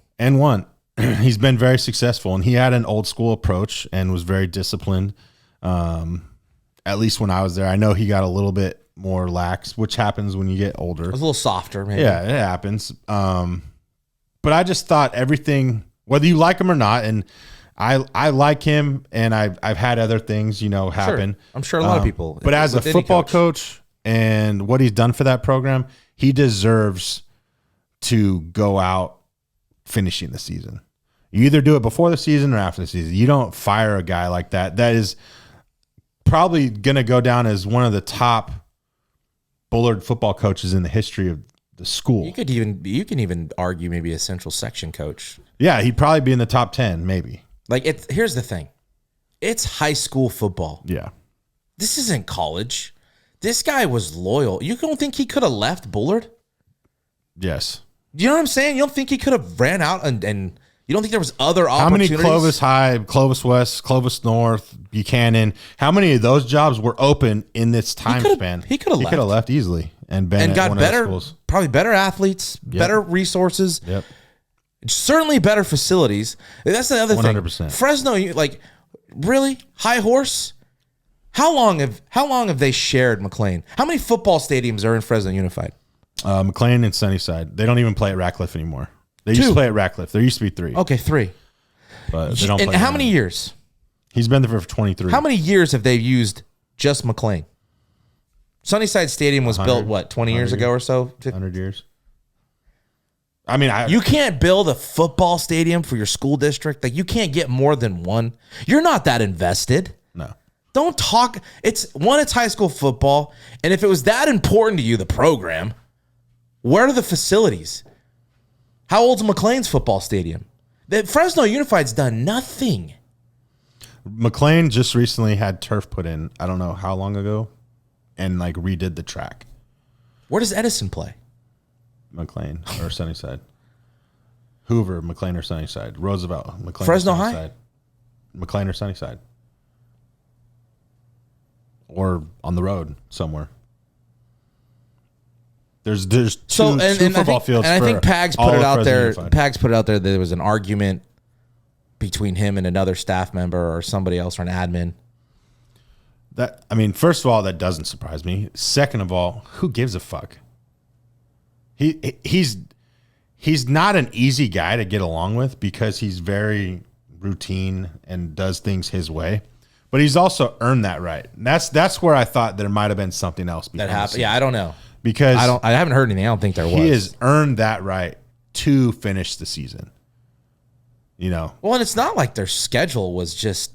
He's been very successful, and he had an old school approach and was very disciplined. At least when I was there, I know he got a little bit more lax, which happens when you get older. It was a little softer, maybe. Yeah, it happens. But I just thought everything, whether you like him or not, and I like him, and I've had other things, happen. Sure. I'm sure a lot of people. But as a football coach and what he's done for that program, he deserves to go out finishing the season. You either do it before the season or after the season. You don't fire a guy like that. That is probably going to go down as one of the top Bullard football coaches in the history of the school. You can even argue maybe a central section coach. Yeah, he'd probably be in the top 10, maybe. Like here's the thing. It's high school football. Yeah. This isn't college. This guy was loyal. You don't think he could have left Bullard? Yes. You know what I'm saying? You don't think he could have ran out and you don't think there was other opportunities? How many Clovis High, Clovis West, Clovis North, Buchanan, how many of those jobs were open in this time span? He could have left easily and been at got one better, of those schools. probably better athletes, better resources. Yep. Certainly better facilities. That's the other 100%. thing. Fresno, really? High Horse? How long have they shared McLean? How many football stadiums are in Fresno Unified? McLean and Sunnyside. They don't even play at Ratcliffe anymore. They used to play at Ratcliffe. There used to be 3. Okay, 3. But they don't and play how many years? He's been there for 23. How many years have they used just McLean? Sunnyside Stadium was built, 20 years ago or so? 100 years. I mean, you can't build a football stadium for your school district. Like, you can't get more than one. You're not that invested. No. Don't talk. It's high school football. And if it was that important to you, the program, where are the facilities? How old's McLean's football stadium? The Fresno Unified's done nothing. McLean just recently had turf put in, I don't know how long ago, and redid the track. Where does Edison play? McLean or Sunnyside. Hoover, McLean or Sunnyside. Roosevelt, McLean Fresno or Sunnyside. High? McLean or Sunnyside. Or on the road somewhere. There's two football fields. And I think Pags put it out there. Unified. Pags put it out there that there was an argument between him and another staff member or somebody else or an admin. First of all, that doesn't surprise me. Second of all, who gives a fuck? He's not an easy guy to get along with because he's very routine and does things his way. But he's also earned that right. And that's where I thought there might have been something else that happened. Yeah, I don't know. Because I haven't heard anything. I don't think there was. He has earned that right to finish the season. Well, and it's not like their schedule was just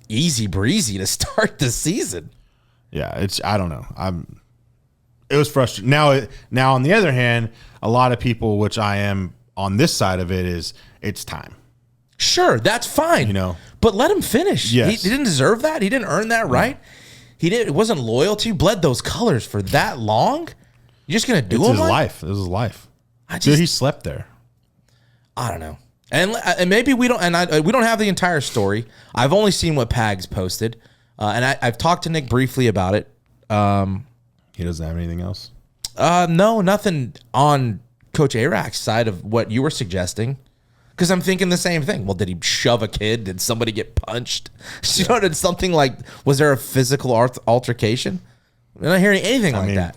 easy breezy to start the season. Yeah, I don't know. It was frustrating. Now on the other hand, a lot of people, which I am on this side of it, is it's time. Sure, that's fine. But let him finish. Yes. He didn't deserve that. He didn't earn that right. He did. It wasn't loyal to you. Bled those colors for that long. You're just gonna do it's him his like? life. It was his life. Dude, he slept there. I don't know. And maybe we don't. And we don't have the entire story. I've only seen what Pags posted, and I've talked to Nick briefly about it. He doesn't have anything else. No, nothing on Coach Arak's side of what you were suggesting. Because I'm thinking the same thing. Well, did he shove a kid? Did somebody get punched? Did something like, was there a physical altercation? I'm not hearing anything like that.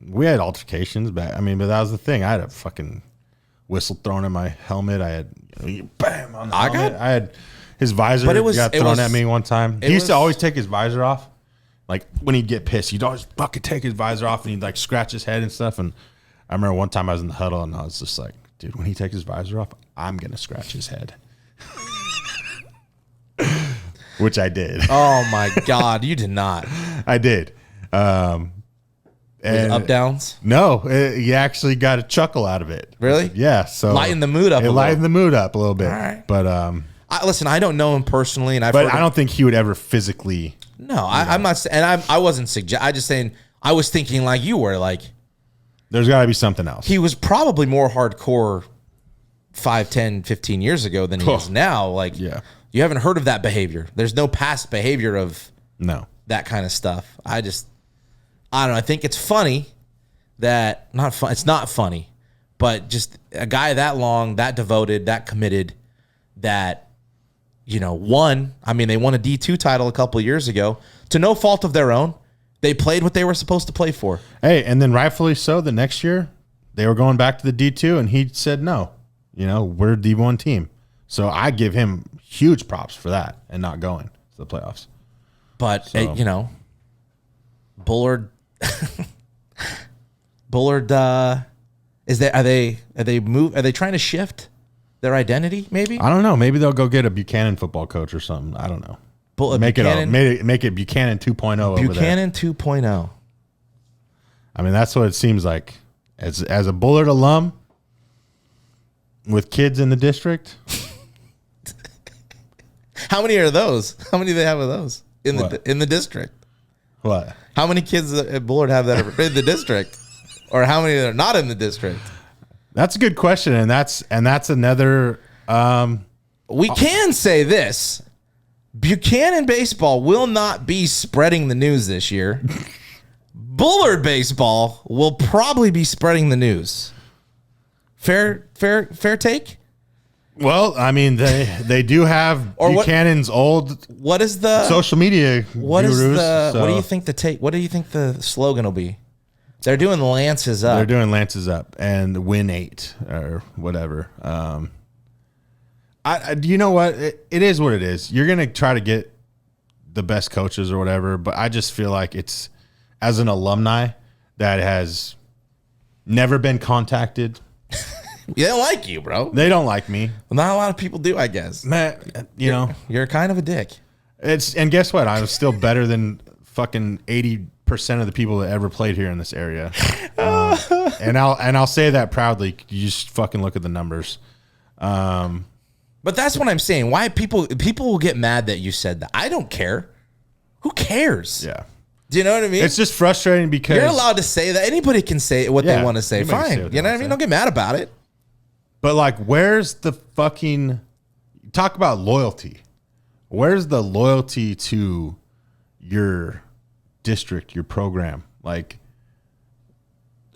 We had altercations back. But that was the thing. I had a fucking whistle thrown in my helmet. I had bam on the helmet. I had his visor got thrown at me one time. He used to always take his visor off. Like when he'd get pissed, he'd always fucking take his visor off and he'd like scratch his head and stuff. And I remember one time I was in the huddle and I was just like, dude, when he takes his visor off, I'm going to scratch his head. Which I did. Oh my God, you did not. I did. And up downs? No, you actually got a chuckle out of it. Really? Yeah. So lighten the mood up. Lighten the mood up a little bit. All right. But listen, I don't know him personally, and I don't think he would ever physically. No, I'm not, and I wasn't I just saying I was thinking like you were like. There's got to be something else. He was probably more hardcore 5, 10, 15 years ago than he is now. Like, you haven't heard of that behavior. There's no past behavior of that kind of stuff. I don't know. I think it's funny that it's not funny, but just a guy that long, that devoted, that committed, that won. They won a D2 title a couple of years ago to no fault of their own. They played what they were supposed to play for. Hey, and then rightfully so, the next year they were going back to the D2, and he said no. We're a D1 team, so I give him huge props for that and not going to the playoffs. But Bullard. Bullard, are they trying to shift their identity? Maybe I don't know. Maybe they'll go get a Buchanan football coach or something. I don't know. Make it Buchanan 2.0 over there. Buchanan 2.0. That's what it seems like. As a Bullard alum with kids in the district. How many are those? How many do they have of those in the district? What? How many kids at Bullard have that are in the district, or how many are not in the district? That's a good question, and that's another. We can say this: Buchanan baseball will not be spreading the news this year. Bullard baseball will probably be spreading the news. Fair take. Well, they do have Buchanan's old. What is the social media? What gurus, is the? So. What do you think What do you think the slogan will be? They're doing Lances Up. They're doing Lances Up and Win 8 or whatever. You know what? It is what it is. You're gonna try to get the best coaches or whatever, but I just feel like it's as an alumni that has never been contacted. They don't like you, bro. They don't like me. Well, not a lot of people do, I guess. Man, you're kind of a dick. And guess what? I'm still better than fucking 80% of the people that ever played here in this area. And I'll say that proudly. You just fucking look at the numbers. But that's what I'm saying. Why people will get mad that you said that. I don't care. Who cares? Yeah. Do you know what I mean? It's just frustrating because you're allowed to say that. Anybody can say what they want to say. Fine. You know what I mean? Don't get mad about it. But like, where's the fucking talk about loyalty? Where's the loyalty to your district, your program? Like,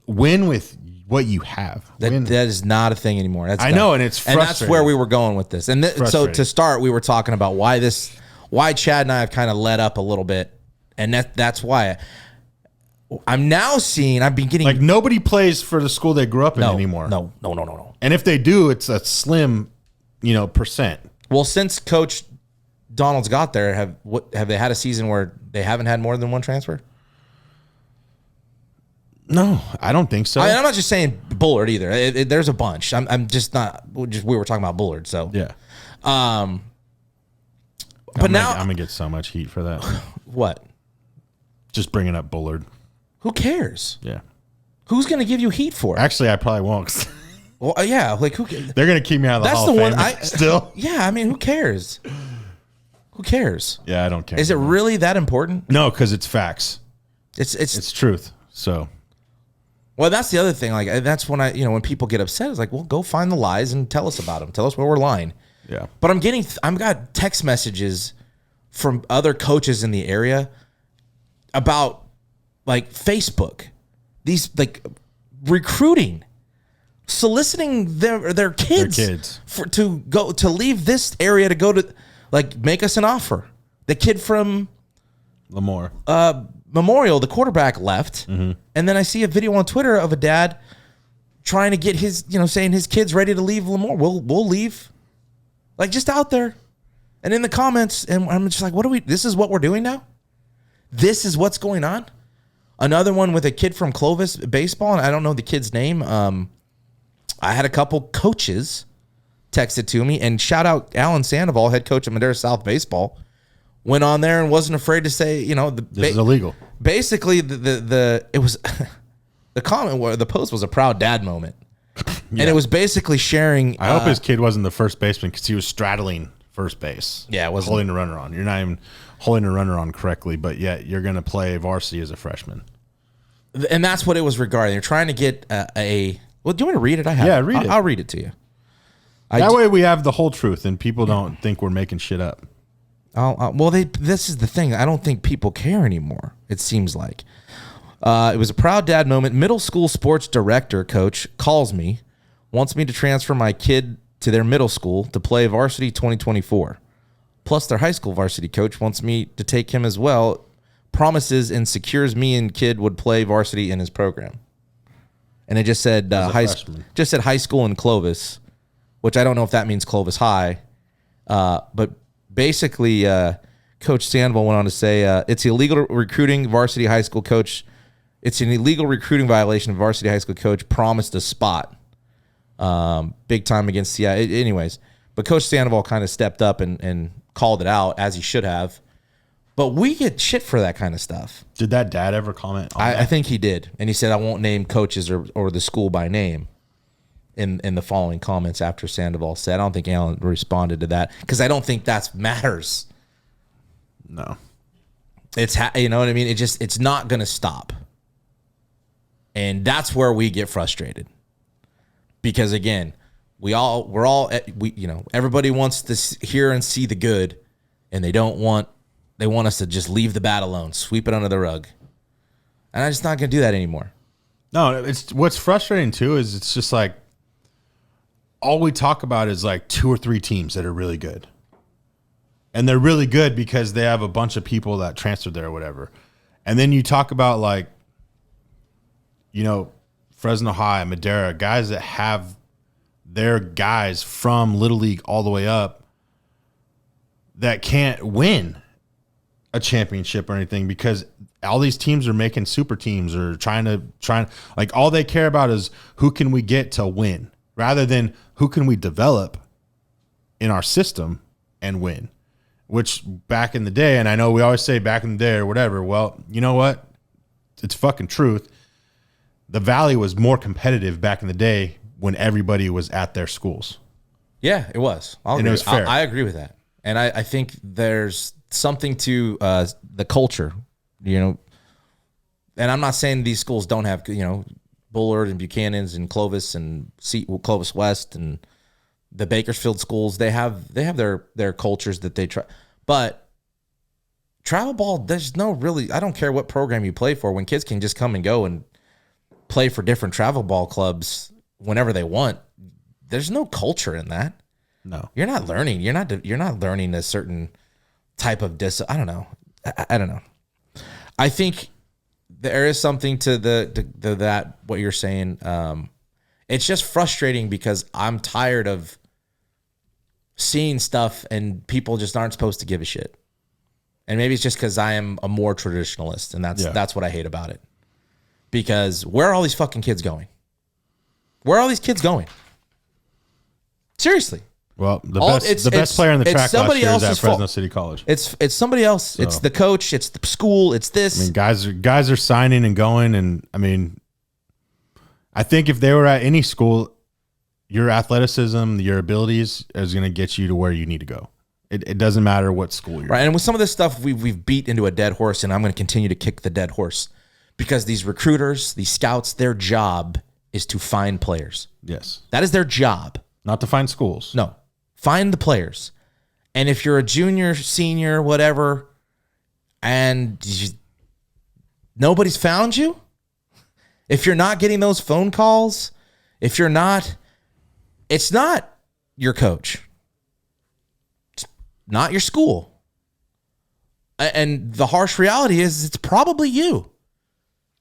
win with what you have. That is not a thing anymore. That's I done. know, and it's frustrating. And that's where we were going with this. And so to start, we were talking about why Chad and I have kind of let up a little bit, and that's why I'm now seeing. I've been getting like nobody plays for the school they grew up in anymore. No. And if they do, it's a slim, percent. Well, since Coach Donald's got there, have they had a season where they haven't had more than one transfer? No, I don't think so. I'm not just saying Bullard either. There's a bunch. I'm just not. We were talking about Bullard, so yeah. But I'm now gonna get so much heat for that. What? Just bringing up Bullard. Who cares? Yeah. Who's gonna give you heat for it? Actually, I probably won't. Well, yeah. Like who? They're gonna keep me out of the That's Hall the of one. Fame still. Yeah. I mean, who cares? Who cares? Yeah, I don't care. Is it really that important? No, because it's facts. It's truth. So. Well, that's the other thing. Like that's when when people get upset, it's like, well, go find the lies and tell us about them. Tell us where we're lying. Yeah. But I've got text messages from other coaches in the area about like Facebook, these like recruiting, soliciting their kids, to leave this area to go to like make us an offer. The kid from Lamore. Memorial, the quarterback, left, and then I see a video on Twitter of a dad trying to get his, saying his kid's ready to leave Lamore. We'll leave, like just out there, and in the comments, and I'm just like, this is what we're doing now. This is what's going on. Another one with a kid from Clovis baseball, and I don't know the kid's name. I had a couple coaches texted to me, and shout out Alan Sandoval, head coach of Madera South baseball. Went on there and wasn't afraid to say, this is illegal. Basically, it was the comment where the post was a proud dad moment, and it was basically sharing. I hope his kid wasn't the first baseman because he was straddling first base. Yeah, it wasn't holding the runner on. You're not even holding the runner on correctly, but yet you're going to play varsity as a freshman. And that's what it was regarding. They're trying to get Well, do you want to read it? I have. Yeah, read it. I'll read it to you. That way we have the whole truth, and people don't think we're making shit up. This is the thing. I don't think people care anymore. It seems like it was a proud dad moment. Middle school sports director coach calls me, wants me to transfer my kid to their middle school to play varsity 2024. Plus, their high school varsity coach wants me to take him as well. Promises and secures me and kid would play varsity in his program. And it just said high school in Clovis, which I don't know if that means Clovis High, but. Basically, Coach Sandoval went on to say, it's illegal recruiting varsity high school coach. It's an illegal recruiting violation of varsity high school coach promised a spot. Big time against CI. Anyways, but Coach Sandoval kind of stepped up and called it out, as he should have. But we get shit for that kind of stuff. Did that dad ever comment on that? I think he did. And he said, I won't name coaches or the school by name. In the following comments after Sandoval said, I don't think Alan responded to that because I don't think that matters. No, it's you know what I mean. It's not going to stop, and that's where we get frustrated because again, everybody wants to hear and see the good, and they want us to just leave the bad alone, sweep it under the rug, and I'm just not going to do that anymore. No, it's what's frustrating too is it's just like. All we talk about is like 2 or 3 teams that are really good. And they're really good because they have a bunch of people that transferred there or whatever. And then you talk about like, Fresno High, Madera, guys that have their guys from Little League all the way up that can't win a championship or anything because all these teams are making super teams or trying like all they care about is who can we get to win. Rather than who can we develop in our system and win, which back in the day, and I know we always say back in the day or whatever, well, you know what? It's fucking truth. The Valley was more competitive back in the day when everybody was at their schools. Yeah, it was. It was fair. I agree with that. And I think there's something to the culture, and I'm not saying these schools don't have, Bullard and Buchanan's and Clovis and Clovis West and the Bakersfield schools, they have their cultures that they try. But travel ball, there's no really, I don't care what program you play for when kids can just come and go and play for different travel ball clubs whenever they want. There's no culture in that. No, you're not learning. You're not learning a certain type of I don't know. I don't know. I think there is something to that what you're saying. It's just frustrating because I'm tired of seeing stuff and people just aren't supposed to give a shit. And maybe it's just because I am a more traditionalist, and that's what I hate about it. Because where are all these fucking kids going? Where are all these kids going? Seriously. Well, the best player in the track last year is at Fresno City College. It's somebody else. So, it's the coach. It's the school. It's this. I mean, guys are signing and going, and I mean, I think if they were at any school, your athleticism, your abilities is going to get you to where you need to go. It doesn't matter what school you're right. And with some of this stuff, we've beat into a dead horse, and I'm going to continue to kick the dead horse because these recruiters, these scouts, their job is to find players. Yes, that is their job. Not to find schools. No. Find the players. And if you're a junior, senior, whatever, and nobody's found you, if you're not getting those phone calls, it's not your coach. It's not your school. And the harsh reality is it's probably you.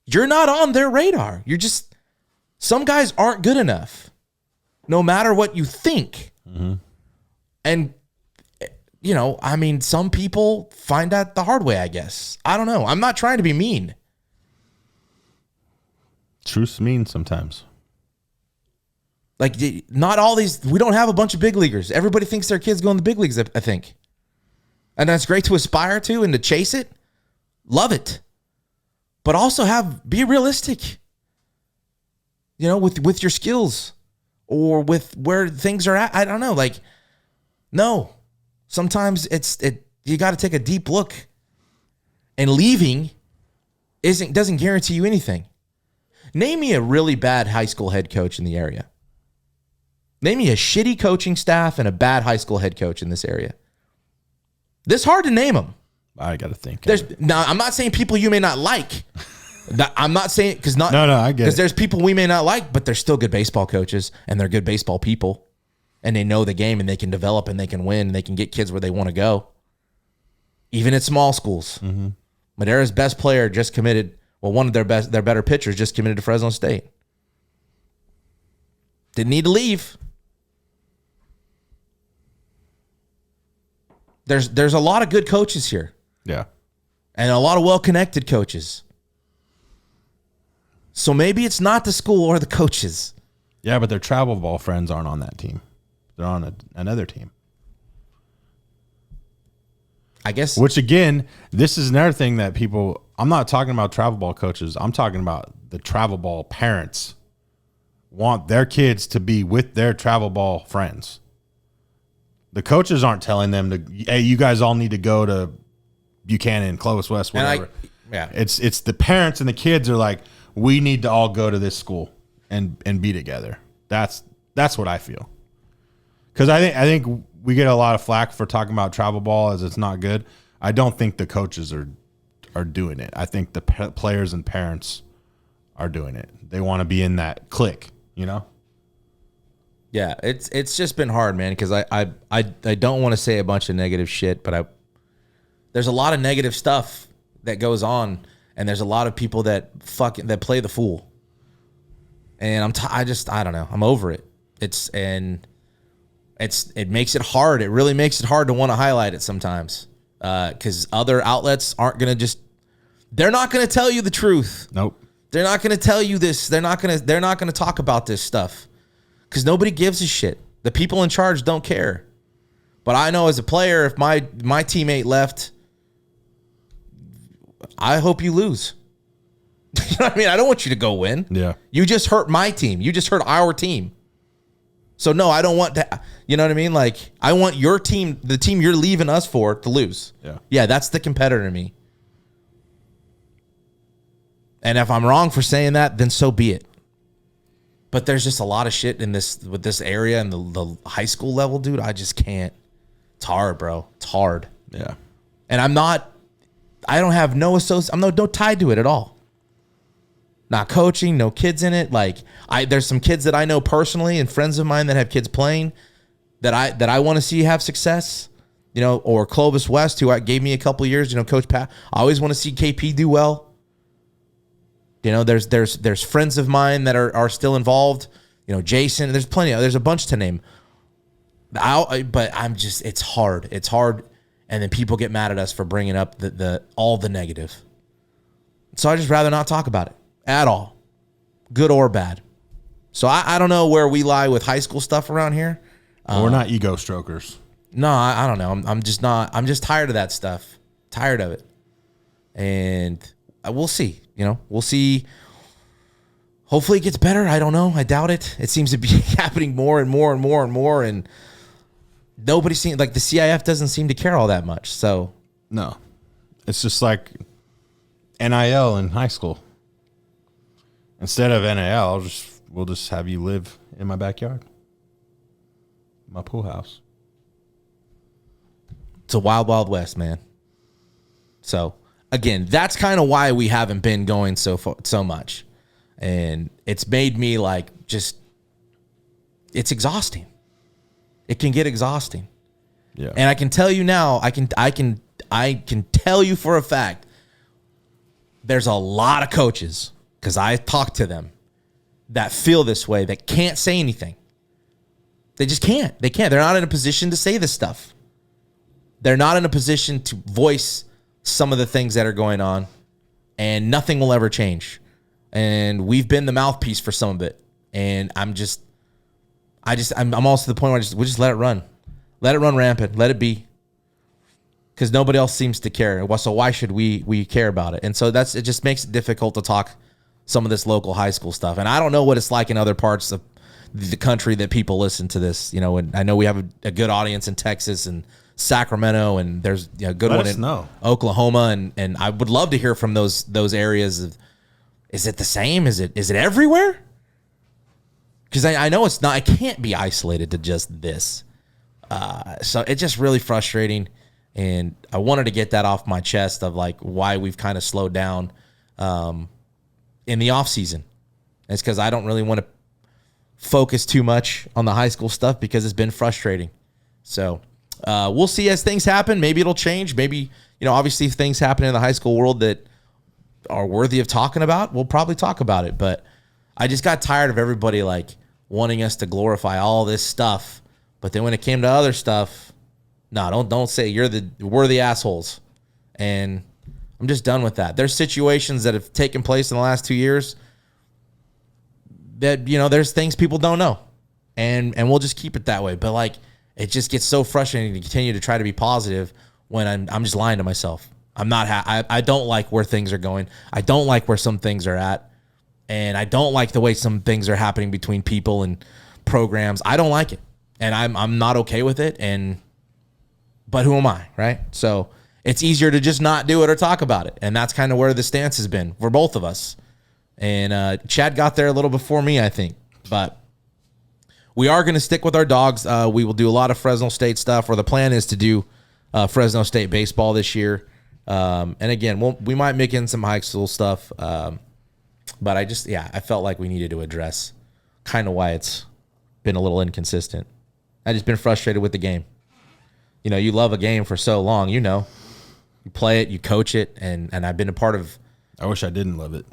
You're not on their radar. Some guys aren't good enough, no matter what you think. Mm-hmm. And, I mean, some people find out the hard way, I guess. I don't know. I'm not trying to be mean. Truth's mean sometimes. Like, not all these, we don't have a bunch of big leaguers. Everybody thinks their kids go in the big leagues, I think. And that's great to aspire to and to chase it. Love it. But also be realistic, with your skills or with where things are at. I don't know. No, sometimes you got to take a deep look, and leaving doesn't guarantee you anything. Name me a really bad high school head coach in the area. Name me a shitty coaching staff and a bad high school head coach in this area. This hard to name them. I got to think. Now, I'm not saying people you may not like. I'm not saying because No, I get it. Because there's people we may not like, but they're still good baseball coaches and they're good baseball people. And they know the game and they can develop and they can win and they can get kids where they want to go. Even at small schools. Mm-hmm. Madera's best player just committed. Well, one of their better pitchers just committed to Fresno State. Didn't need to leave. There's a lot of good coaches here. Yeah. And a lot of well-connected coaches. So maybe it's not the school or the coaches. Yeah, but their travel ball friends aren't on that team. They're on another team. I guess. Which, again, this is another thing that people... I'm not talking about travel ball coaches. I'm talking about the travel ball parents want their kids to be with their travel ball friends. The coaches aren't telling them hey, you guys all need to go to Buchanan, Clovis West, whatever. It's the parents and the kids are like, we need to all go to this school and be together. That's what I feel. Because I think we get a lot of flack for talking about travel ball as it's not good. I don't think the coaches are doing it. I think the players and parents are doing it. They want to be in that clique, Yeah, it's just been hard, man, because I don't want to say a bunch of negative shit, but there's a lot of negative stuff that goes on, and there's a lot of people that play the fool. And I don't know. I'm over it. It makes it hard. It really makes it hard to want to highlight it sometimes. Because other outlets they're not going to tell you the truth. Nope. They're not going to tell you this. They're not going to talk about this stuff. Because nobody gives a shit. The people in charge don't care. But I know as a player, if my teammate left, I hope you lose. You know what I mean? I don't want you to go win. Yeah. You just hurt my team. You just hurt our team. So no, I don't want to, you know what I mean? I want your team, the team you're leaving us for, to lose. Yeah. Yeah, that's the competitor in me. And if I'm wrong for saying that, then so be it. But there's just a lot of shit with this area and the high school level, dude. I just can't. It's hard, bro. It's hard. Yeah. And I don't have no tied to it at all. not coaching, no kids in it. Like there's some kids that I know personally and friends of mine that have kids playing that I want to see have success. Or Clovis West, who gave me a couple years. Coach Pat. I always want to see KP do well. There's friends of mine that are still involved. Jason. There's plenty. There's a bunch to name. But it's hard. It's hard, and then people get mad at us for bringing up all the negative. So I just rather not talk about it at all, good or bad. So I don't know where we lie with high school stuff around here. We're not ego strokers. No, I don't know. I'm just not. I'm just tired of that stuff. Tired of it, and we'll see. We'll see. Hopefully it gets better. I don't know. I doubt it. It seems to be happening more and more and more and more, and nobody seems like the CIF doesn't seem to care all that much. So no, it's just like NIL in high school. Instead of NIL, we'll just have you live in my backyard, my pool house. It's a wild, wild west, man. So again, that's kind of why we haven't been going so much, and it's made me it's exhausting. It can get exhausting. Yeah. And I can tell you now, I can tell you for a fact, there's a lot of coaches, because I talk to them, that feel this way, that can't say anything. They just can't. They can't. They're not in a position to say this stuff. They're not in a position to voice some of the things that are going on, and nothing will ever change. And we've been the mouthpiece for some of it. And I'm also to the point where we just let it run. Let it run rampant. Let it be. Because nobody else seems to care. So why should we care about it? And so it just makes it difficult to talk some of this local high school stuff. And I don't know what it's like in other parts of the country that people listen to this. And I know we have a good audience in Texas and Sacramento, and there's a good one in Oklahoma, and I would love to hear from those areas. Is it the same? Is it everywhere? Because I know it's not. It can't be isolated to just this. So it's just really frustrating, and I wanted to get that off my chest of why we've kind of slowed down in the off season. It's because I don't really want to focus too much on the high school stuff because it's been frustrating. So we'll see as things happen. Maybe it'll change. Maybe, obviously if things happen in the high school world that are worthy of talking about, we'll probably talk about it. But I just got tired of everybody wanting us to glorify all this stuff. But then when it came to other stuff, no, don't say we're the assholes. And I'm just done with that. There's situations that have taken place in the last 2 years that, there's things people don't know. And we'll just keep it that way. But it just gets so frustrating to continue to try to be positive when I'm just lying to myself. I'm not. I don't like where things are going. I don't like where some things are at, and I don't like the way some things are happening between people and programs. I don't like it, and I'm not okay with it. But who am I, right? So it's easier to just not do it or talk about it, and that's kind of where the stance has been for both of us. And Chad got there a little before me, I think, but we are going to stick with our dogs. We will do a lot of Fresno State stuff, or the plan is to do Fresno State baseball this year. And again, we might make in some high school stuff. But I felt like we needed to address kind of why it's been a little inconsistent. I just been frustrated with the game. You love a game for so long, you play it, you coach it, and I've been a part of. I wish I didn't love it.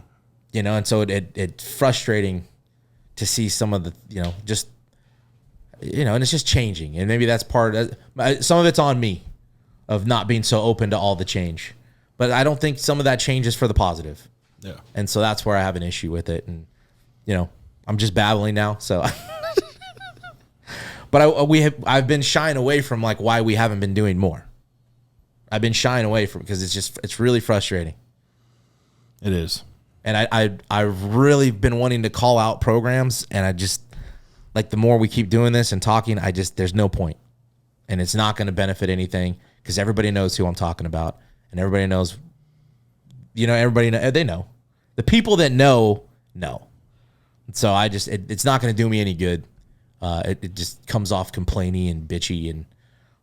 And so it's frustrating to see some of the, and it's just changing. And maybe that's some of it's on me of not being so open to all the change. But I don't think some of that change is for the positive. Yeah. And so that's where I have an issue with it. And, I'm just babbling now. So, but I've been shying away from why we haven't been doing more. I've been shying away from, because it's really frustrating. It is. And I've really been wanting to call out programs, and I just, the more we keep doing this and talking, there's no point. And it's not going to benefit anything, because everybody knows who I'm talking about, and everybody knows, they know. The people that know. So it's not going to do me any good. It just comes off complaining and bitchy, and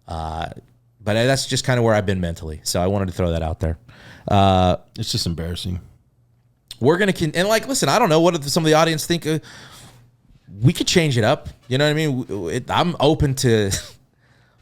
but that's just kind of where I've been mentally. So I wanted to throw that out there. It's just embarrassing. we're gonna and like listen. I don't know what some of the audience think. We could change it up. You know what I mean? I'm open to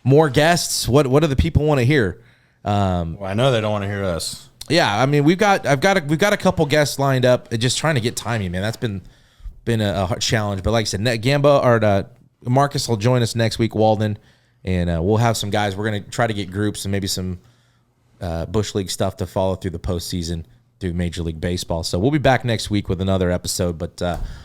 more guests. What do the people want to hear? Well, I know they don't want to hear us. Yeah, I mean we've got a couple guests lined up. Just trying to get timing, man. That's been a hard challenge. But like I said, Gamba or Marcus will join us next week, Walden, and we'll have some guys. We're gonna try to get groups and maybe some Bush League stuff to follow through the postseason through Major League Baseball. So we'll be back next week with another episode. But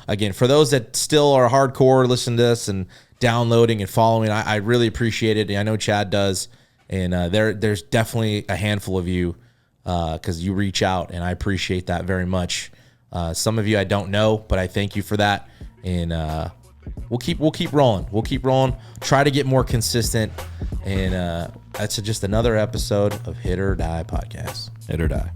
again, for those that still are hardcore, listen to us and downloading and following, I really appreciate it. I know Chad does, and there's definitely a handful of you because you reach out, and I appreciate that very much. Some of you I don't know, but I thank you for that, and we'll keep rolling. We'll keep rolling. Try to get more consistent, and that's just another episode of Hit or Die podcast. Hit or Die.